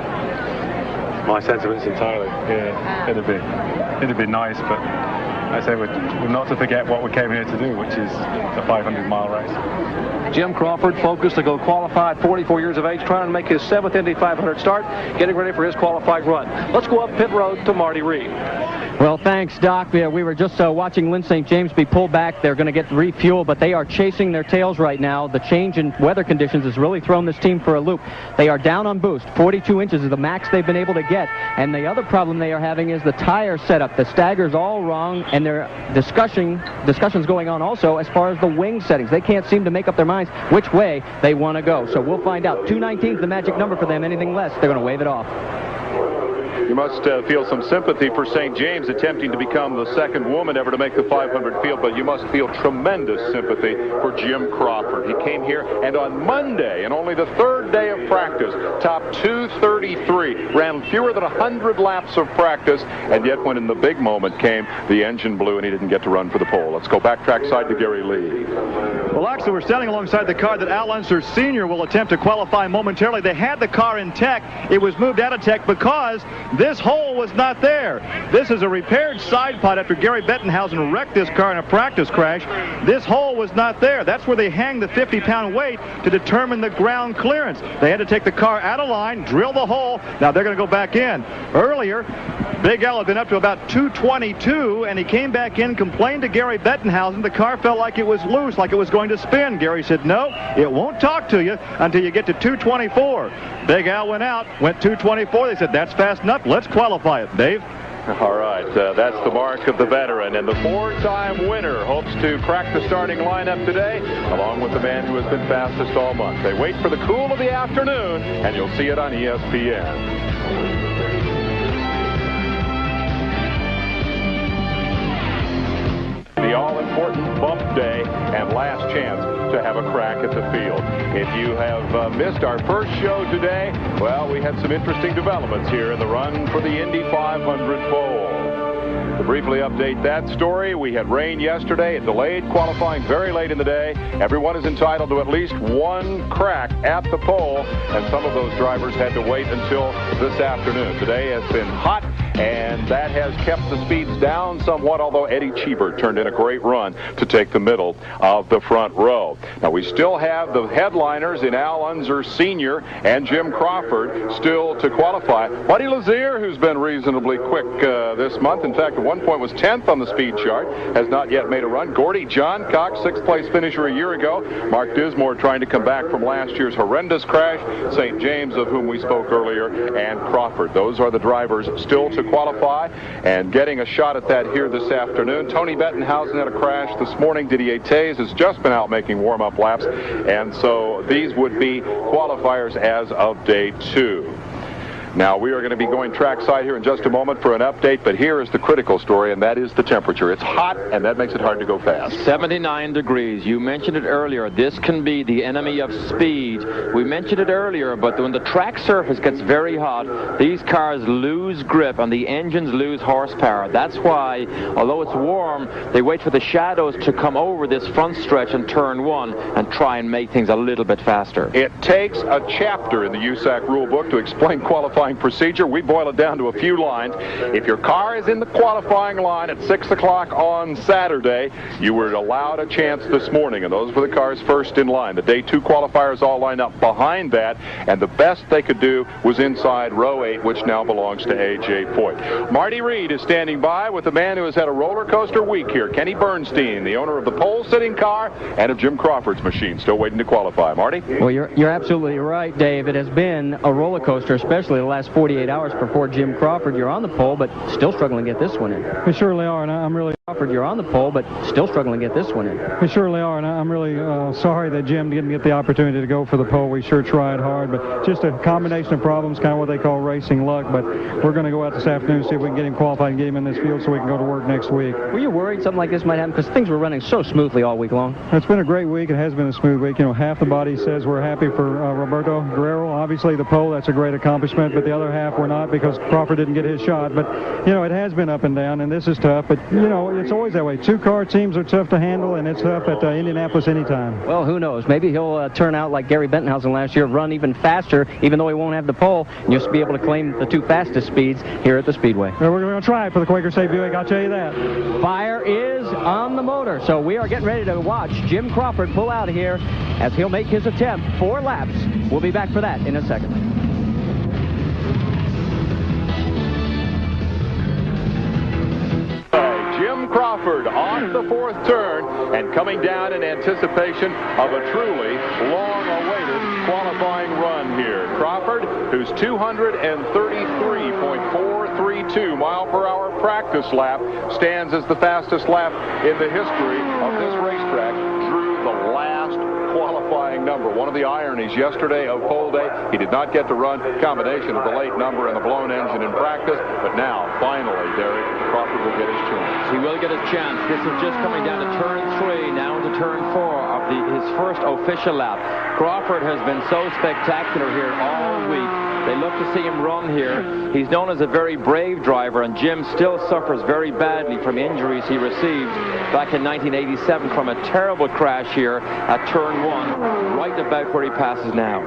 My sentiments entirely. Yeah, it'd be nice, but I say we're not to forget what we came here to do, which is a 500-mile race. Jim Crawford focused to go qualified, 44 years of age, trying to make his 7th Indy 500 start, getting ready for his qualifying run. Let's go up pit road to Marty Reed. Well, thanks, Doc. We were just watching Lynn St. James be pulled back. They're going to get refuel, but they are chasing their tails right now. The change in weather conditions has really thrown this team for a loop. They are down on boost. 42 inches is the max they've been able to get. And the other problem they are having is the tire setup. The stagger's all wrong, and there are discussions going on also as far as the wing settings. They can't seem to make up their minds which way they want to go. So we'll find out. 219 is the magic number for them. Anything less, they're going to wave it off. You must feel some sympathy for St. James attempting to become the second woman ever to make the 500 field, but you must feel tremendous sympathy for Jim Crawford. He came here, and on Monday, and only the third day of practice, topped 2:33, ran fewer than 100 laps of practice, and yet when in the big moment came, the engine blew and he didn't get to run for the pole. Let's go back trackside to Gary Lee. Well, actually, we're standing alongside the car that Al Unser Sr. will attempt to qualify momentarily. They had the car in tech. It was moved out of tech because this hole was not there. This is a repaired side pod after Gary Bettenhausen wrecked this car in a practice crash. This hole was not there. That's where they hang the 50-pound weight to determine the ground clearance. They had to take the car out of line, drill the hole. Now they're going to go back in. Earlier, Big Al had been up to about 222, and he came back in, complained to Gary Bettenhausen. The car felt like it was loose, like it was going to spin. Gary said, no, it won't talk to you until you get to 224. Big Al went out, went 224. They said, that's fast enough. Let's qualify it. Dave? All right, that's the mark of the veteran, and the four-time winner hopes to crack the starting lineup today, along with the man who has been fastest all month. They wait for the cool of the afternoon, and you'll see it on ESPN. The all-important bump day and last chance to have a crack at the field. If you have missed our first show today, well, we had some interesting developments here in the run for the Indy 500 pole. To briefly update that story, we had rain yesterday. It delayed qualifying very late in the day. Everyone is entitled to at least one crack at the pole, and some of those drivers had to wait until this afternoon. Today has been hot, and that has kept the speeds down somewhat, although Eddie Cheever turned in a great run to take the middle of the front row. Now, we still have the headliners in Al Unser Sr. and Jim Crawford still to qualify. Buddy Lazier, who's been reasonably quick this month, in fact, at one point was 10th on the speed chart, has not yet made a run. Gordy John Cox, 6th-place finisher a year ago. Mark Dismore trying to come back from last year's horrendous crash. St. James, of whom we spoke earlier, and Crawford. Those are the drivers still to qualify, and getting a shot at that here this afternoon. Tony Bettenhausen had a crash this morning. Didier Tays has just been out making warm-up laps, and so these would be qualifiers as of day 2. Now, we are going to be going trackside here in just a moment for an update, but here is the critical story, and that is the temperature. It's hot, and that makes it hard to go fast. 79 degrees. You mentioned it earlier. This can be the enemy of speed. We mentioned it earlier, but when the track surface gets very hot, these cars lose grip, and the engines lose horsepower. That's why, although it's warm, they wait for the shadows to come over this front stretch and turn one and try and make things a little bit faster. It takes a chapter in the USAC rule book to explain qualifying procedure. We boil it down to a few lines. If your car is in the qualifying line at 6 o'clock on Saturday, you were allowed a chance this morning, and those were the cars first in line. The day 2 qualifiers all lined up behind that, and the best they could do was inside row 8, which now belongs to A.J. Foyt. Marty Reed is standing by with the man who has had a roller coaster week here, Kenny Bernstein, the owner of the pole-sitting car and of Jim Crawford's machine, still waiting to qualify. Marty? Well, you're absolutely right, Dave. It has been a roller coaster, especially the last 48 hours before Jim Crawford. You're on the pole, but still struggling to get this one in. We surely are, and I'm really... Crawford, you're on the pole, but still struggling to get this one in. We surely are, and I'm really sorry that Jim didn't get the opportunity to go for the pole. We sure tried hard, but just a combination of problems, kind of what they call racing luck. But we're going to go out this afternoon and see if we can get him qualified and get him in this field so we can go to work next week. Were you worried something like this might happen? Because things were running so smoothly all week long. It's been a great week. It has been a smooth week. You know, half the body says we're happy for Roberto Guerrero. Obviously, the pole, that's a great accomplishment, but the other half we're not because Crawford didn't get his shot. But, you know, it has been up and down, and this is tough. But, you know, it's always that way. Two-car teams are tough to handle, and it's tough at Indianapolis anytime. Well, who knows? Maybe he'll turn out like Gary Bettenhausen last year, run even faster, even though he won't have the pole, and you'll be able to claim the 2 fastest speeds here at the Speedway. Well, we're going to try it for the Quaker State Buick, I'll tell you that. Fire is on the motor, so we are getting ready to watch Jim Crawford pull out of here as he'll make his attempt 4 laps. We'll be back for that in a second. Jim Crawford on the 4th turn and coming down in anticipation of a truly long-awaited qualifying run here. Crawford, whose 233.432 mile-per-hour practice lap stands as the fastest lap in the history of this racetrack, drew the last qualifying number. One of the ironies yesterday of pole day, he did not get to run combination of the late number and the blown engine in practice, but now, finally, Derek Crawford will get his chance. He will get his chance. This is just coming down to turn 3, now into turn 4 of his first official lap. Crawford has been so spectacular here all week. They love to see him run here. He's known as a very brave driver, and Jim still suffers very badly from injuries he received back in 1987 from a terrible crash here at turn 1, right about where he passes now.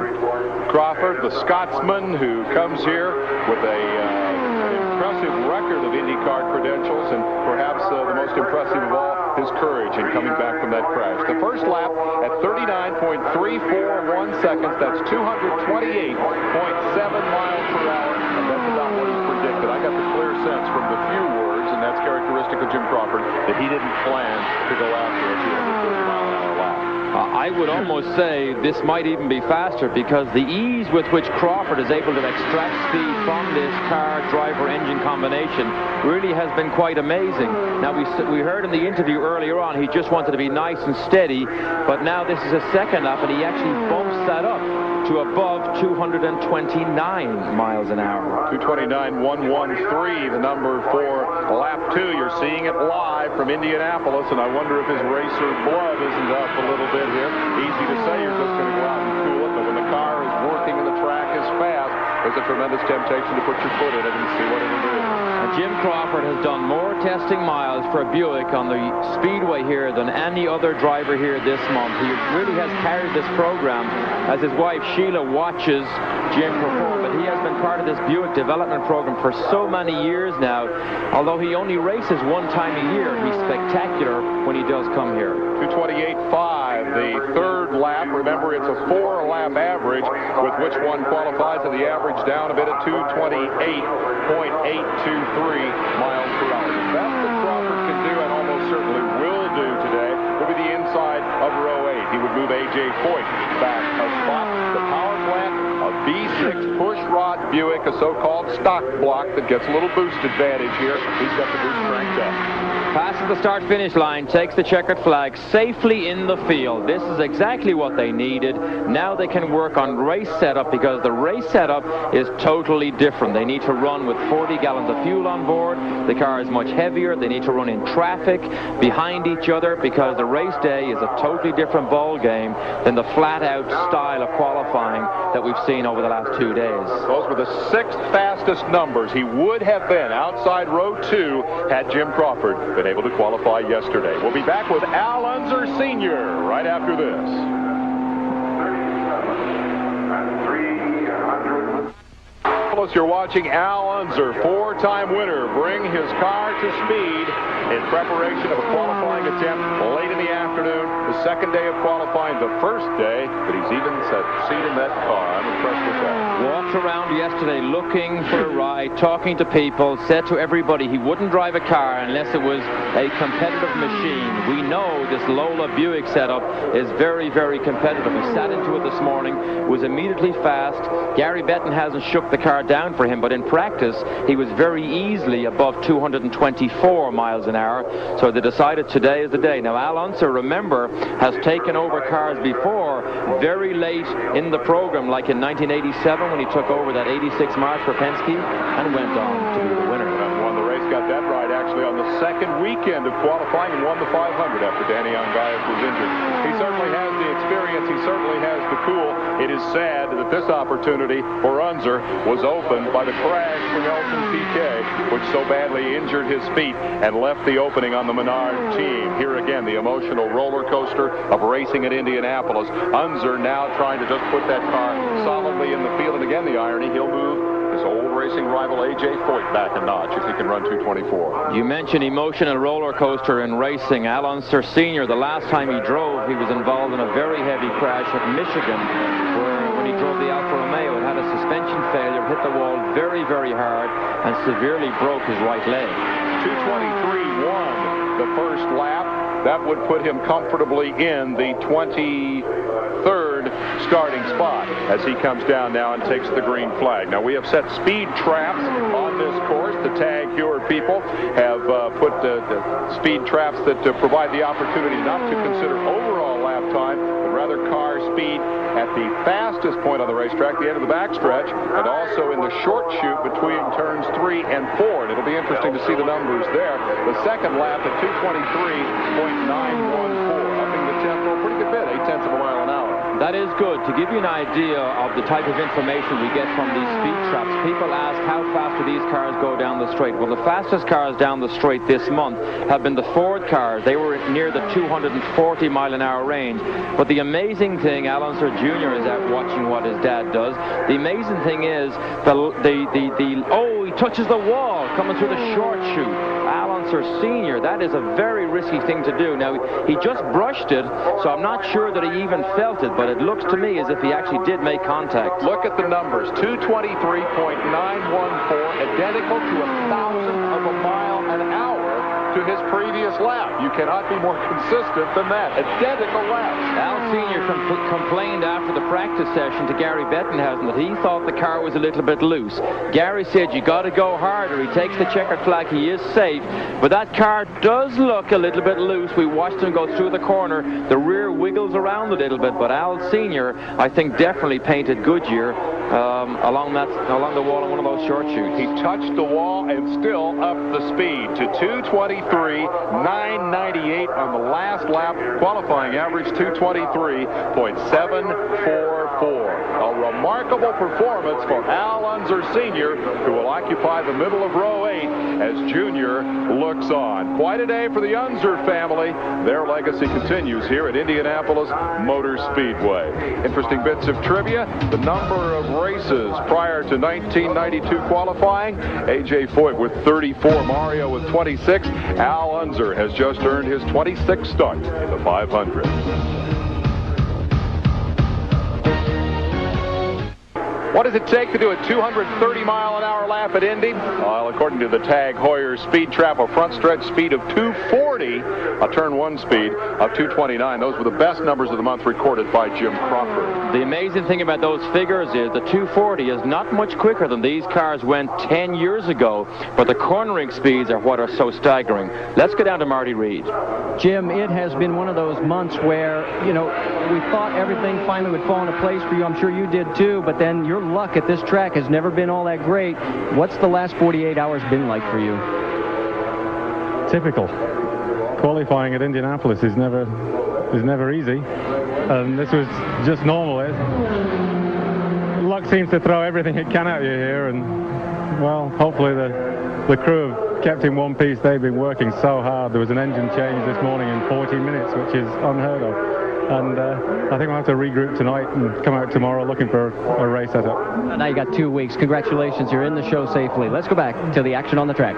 Crawford, the Scotsman who comes here with an impressive record of Indycar credentials, and perhaps the most impressive of all, his courage in coming back from that crash. The first lap at 39.341 seconds. That's 228.7 miles per hour, and that's about what is predicted. I got the clear sense from the few words, and that's characteristic of Jim Crawford, that he didn't plan to go out there at 230-mile-an-hour lap. I would almost say this might even be faster, because the ease with which Crawford is able to extract speed from this car-driver-engine combination really has been quite amazing. Now, we heard in the interview earlier on he just wanted to be nice and steady, but now this is his second lap, and he actually bumps that up to above 229 miles an hour. 229.113, the number for lap 2. You're seeing it live from Indianapolis, and I wonder if his racer blood isn't up a little bit here. Easy to say you're just going to go out and cool it, but when the car is working and the track is fast, there's a tremendous temptation to put your foot in it and see what it'll do. And Jim Crawford has done more testing miles for Buick on the speedway here than any other driver here this month. He really has carried this program as his wife Sheila watches Jim perform, but he has been part of this Buick development program for so many years now. Although he only races one time a year, he's spectacular when he does come here. 228.5, the third lap. Remember, it's a 4-lap average with which one qualifies, and the average down a bit at 228.823 miles per hour. The best that Crawford can do, and almost certainly will do today, will be the inside of row 8. He would move A.J. Foyt back a spot. The power plant, a V6 pushrod Buick, a so-called stock block that gets a little boost advantage here. He's got the boost cranked up. Passes the start-finish line, takes the checkered flag safely in the field. This is exactly what they needed. Now they can work on race setup, because the race setup is totally different. They need to run with 40 gallons of fuel on board. The car is much heavier. They need to run in traffic behind each other, because the race day is a totally different ball game than the flat-out style of qualifying that we've seen over the last 2 days. Those were the 6th fastest numbers he would have been outside row 2 had Jim Crawford been able to qualify yesterday. We'll be back with Al Unser Sr. right after this. You're watching Al Unser, 4-time winner, bring his car to speed in preparation of a qualifying attempt late in the afternoon. The second day of qualifying, the first day, but he's even set seat in that car. I'm impressed with that. Walked around yesterday looking for a ride, talking to people, said to everybody he wouldn't drive a car unless it was a competitive machine. We know this Lola Buick setup is very, very competitive. He sat into it this morning, was immediately fast. Gary Benton hasn't shook the car down for him, but in practice he was very easily above 224 miles an hour. So they decided today is the day. Now Al Unser, remember, has taken over cars before very late in the program, like in 1987 when he took over that 86 March for Penske and went on to be the winner. And won the race, got that right actually on the second weekend of qualifying, and won the 500 after Danny Ongaias was injured. He certainly has the experience. He certainly has the cool. It is sad that this opportunity for Unser was opened by the crash from Nelson Piquet, which so badly injured his feet and left the opening on the Menard team. Here again, the emotional roller coaster of racing at Indianapolis. Unser now trying to just put that car solidly in the field. And again, the irony, he'll move his old racing rival A.J. Foyt back a notch if he can run 224. You mentioned emotional roller coaster in racing. Al Unser Sr., the last time he drove, he was involved in a very heavy crash at Michigan, where when he drove the Alfa Romeo, it had a suspension failure, hit the wall very, very hard, and severely broke his right leg. 223.1 the first lap. That would put him comfortably in the 23rd starting spot as he comes down now and takes the green flag. Now, we have set speed traps on this course. The Tag Heuer people have put the speed traps that provide the opportunity not to consider overall lap lap time, but rather car speed at the fastest point on the racetrack, the end of the backstretch, and also in the short chute between turns 3 and 4. And it'll be interesting to see the numbers there. The second lap at 2:23.914, upping the tempo pretty good bit, 0.8 of a mile an hour. That is good. To give you an idea of the type of information we get from these speed traps, people ask how fast do these cars go down the straight. Well, the fastest cars down the straight this month have been the Ford cars. They were near the 240 mile an hour range. But the amazing thing, Al Unser Jr. is out watching what his dad does. The amazing thing is, oh, he touches the wall coming through the short chute. Al Unser Sr., that is a very risky thing to do. Now, he just brushed it, so I'm not sure that he even felt it, but it looks to me as if he actually did make contact. Look at the numbers, 2:23.914, identical to 1,000th of a mile an hour to his previous lap. You cannot be more consistent than that. Identical laps. Al Sr. complained after the practice session to Gary Bettenhausen that he thought the car was a little bit loose. Gary said, you got to go harder. He takes the checkered flag. He is safe, but that car does look a little bit loose. We watched him go through the corner. The rear wiggles around a little bit, but Al Sr., I think, definitely painted Goodyear along the wall on one of those short chutes. He touched the wall and still upped the speed to 2:23.998 on the last lap. Qualifying average 2:23.744. A remarkable performance for Al Unser Sr., who will occupy the middle of row 8 as Junior looks on. Quite a day for the Unser family. Their legacy continues here at Indianapolis Motor Speedway. Interesting bits of trivia. The number of races prior to 1992 qualifying: A.J. Foyt with 34, Mario with 26. Al Unser has just earned his 26th start in the 500. What does it take to do a 230-mile-an-hour lap at Indy? Well, according to the Tag Heuer speed trap, a front stretch speed of 240, a turn 1 speed of 229. Those were the best numbers of the month recorded by Jim Crawford. The amazing thing about those figures is the 240 is not much quicker than these cars went 10 years ago, but the cornering speeds are what are so staggering. Let's go down to Marty Reed. Jim, it has been one of those months where, you know, we thought everything finally would fall into place for you. I'm sure you did too, but then your luck at this track has never been all that great. What's the last 48 hours been like for you? Typical. Qualifying at Indianapolis is never easy, and this was just normal. Luck seems to throw everything it can at you here, and well, hopefully the crew have kept in one piece. They've been working so hard. There was an engine change this morning in 40 minutes, which is unheard of. And I think we'll have to regroup tonight and come out tomorrow looking for a race setup. Now you got 2 weeks. Congratulations, you're in the show safely. Let's go back to the action on the track.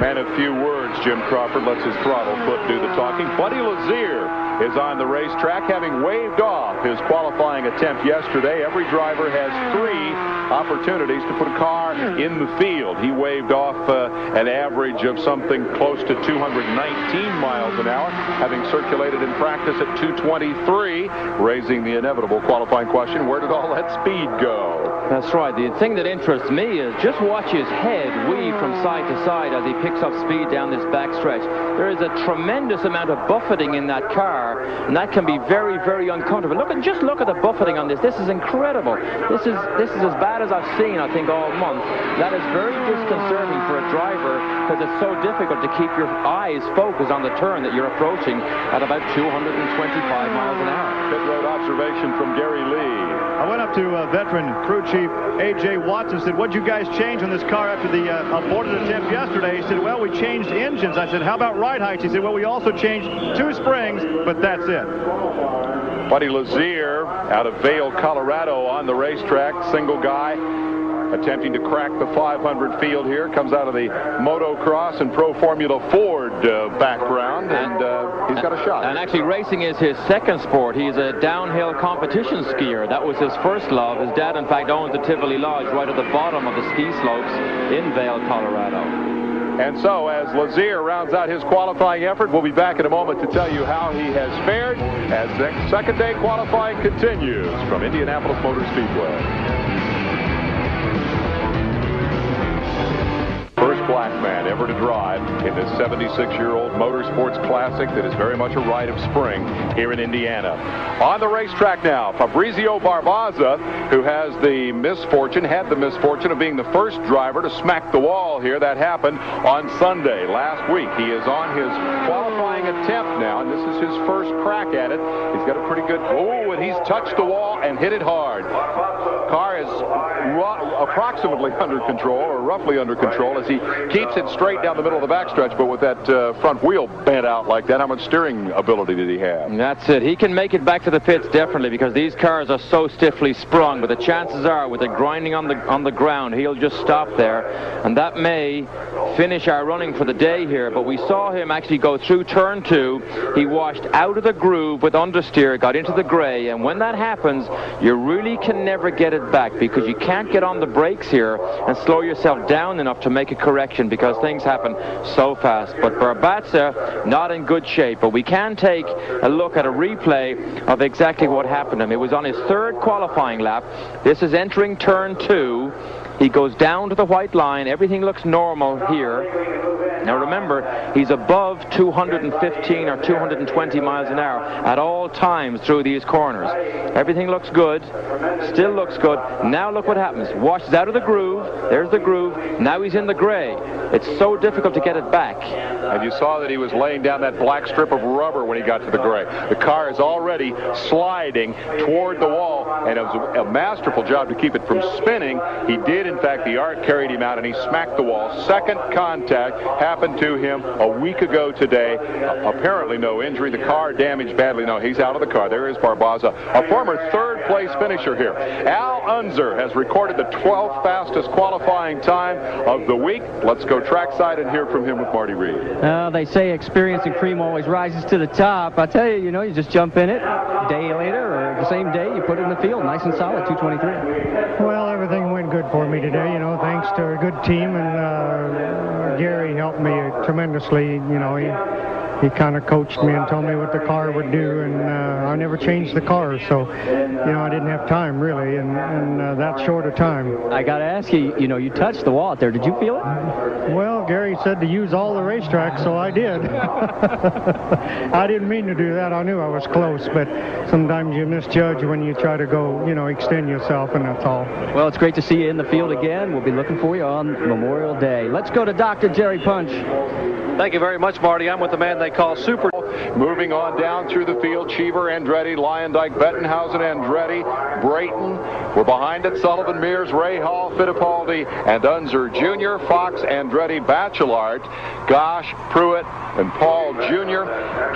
Man of few words, Jim Crawford lets his throttle foot do the talking. Buddy Lazier is on the racetrack, having waved off his qualifying attempt yesterday. Every driver has 3 opportunities to put a car in the field. He waved off an average of something close to 219 miles an hour, having circulated in practice at 223, raising the inevitable qualifying question, where did all that speed go? That's right. The thing that interests me is just watch his head weave from side to side as he picks up speed down this back stretch. There is a tremendous amount of buffeting in that car, and that can be very, very uncomfortable. Just look at the buffeting on this. This is incredible. This is as bad as I've seen, I think, all month. That is very disconcerting for a driver because it's so difficult to keep your eyes focused on the turn that you're approaching at about 225 miles an hour. Pit road observation from Gary Lee. I went up to veteran crew chief A.J. Watson, said, what'd you guys change on this car after the aborted attempt yesterday? He said, well, we changed engines. I said, how about ride heights? He said, well, we also changed 2 springs, but that's it. Buddy Lazier out of Vail, Colorado on the racetrack, single guy, attempting to crack the 500 field here. Comes out of the motocross and pro Formula Ford background, and he's got a shot. And actually, racing is his second sport. He's a downhill competition skier. That was his first love. His dad, in fact, owns the Tivoli Lodge right at the bottom of the ski slopes in Vail, Colorado. And so, as Lazier rounds out his qualifying effort, we'll be back in a moment to tell you how he has fared as the second day qualifying continues from Indianapolis Motor Speedway. First black man ever to drive in this 76-year-old motorsports classic that is very much a rite of spring here in Indiana. On the racetrack now, Fabrizio Barbosa, who had the misfortune of being the first driver to smack the wall here. That happened on Sunday last week. He is on his qualifying attempt now, and this is his first crack at it. He's got a pretty good, and he's touched the wall and hit it hard. Car is approximately under control, or roughly under control, as he keeps it straight down the middle of the backstretch, but with that front wheel bent out like that, how much steering ability did he have? And that's it. He can make it back to the pits, definitely, because these cars are so stiffly sprung, but the chances are, with the grinding on the ground, he'll just stop there, and that may finish our running for the day here. But we saw him actually go through turn 2. He washed out of the groove with understeer, got into the gray, and when that happens, you really can never get it back, because you can't get on the brakes here and slow yourself down enough to make a correction, because things happen so fast. But Barbosa, not in good shape, but we can take a look at a replay of exactly what happened to him. It was on his third qualifying lap. This is entering turn 2. He goes down to the white line. Everything looks normal here. Now remember, he's above 215 or 220 miles an hour at all times through these corners. Everything looks good, still looks good. Now look what happens. Washes out of the groove. There's the groove. Now he's in the gray. It's so difficult to get it back. And you saw that he was laying down that black strip of rubber when he got to the gray. The car is already sliding toward the wall, and it was a masterful job to keep it from spinning. He did, in fact, the arc carried him out, and he smacked the wall. Second contact happened to him a week ago today. Apparently no injury. The car damaged badly. No, he's out of the car. There is Barbosa, a former third-place finisher here. Al Unser has recorded the 12th fastest qualifying time of the week. Let's go trackside and hear from him with Marty Reed. They say experience and cream always rises to the top. I tell you, you just jump in it. A day later or the same day, you put it in the field, nice and solid, 223. Well, everything went good for me today, thanks to a good team, and Gary helped me tremendously. He kind of coached me and told me what the car would do, and I never changed the car, so I didn't have time really, and that short a time. I got to ask you, you touched the wall out there. Did you feel it? Well, Gary said to use all the racetrack, so I did. I didn't mean to do that. I knew I was close, but sometimes you misjudge when you try to go, extend yourself, and that's all. Well, it's great to see you in the field again. We'll be looking for you on Memorial Day. Let's go to Dr. Jerry Punch. Thank you very much, Marty. I'm with the man they call Super. Moving on down through the field, Cheever, Andretti, Lyondike, Bettenhausen, Andretti, Brayton. We're behind it. Sullivan, Mears, Ray Hall, Fittipaldi, and Unser Jr., Fox, Andretti, Bachelard, Gosh, Pruitt, and Paul Jr.,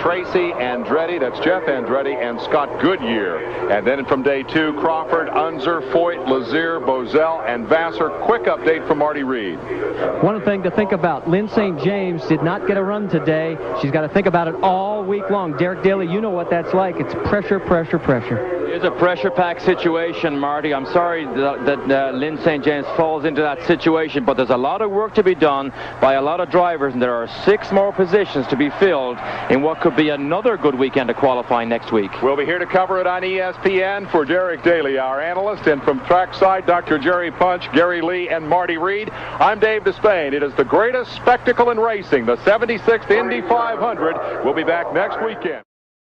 Tracy, Andretti, that's Jeff Andretti, and Scott Goodyear. And then from day 2, Crawford, Unser, Foyt, Lazier, Bozell, and Vassar. Quick update from Marty Reed. One thing to think about, Lynn St. James did not get a run today. She's got to think about it all week long. Derek Daly, you know what that's like. It's pressure, pressure, pressure. It's a pressure-packed situation, Marty. I'm sorry that Lynn St. James falls into that situation, but there's a lot of work to be done by a lot of drivers, and there are 6 more positions to be filled in what could be another good weekend of qualifying next week. We'll be here to cover it on ESPN for Derek Daly, our analyst, and from trackside, Dr. Jerry Punch, Gary Lee, and Marty Reed. I'm Dave Despain. It is the greatest spectacle in racing, the 76th Indy 500. We'll be back next weekend.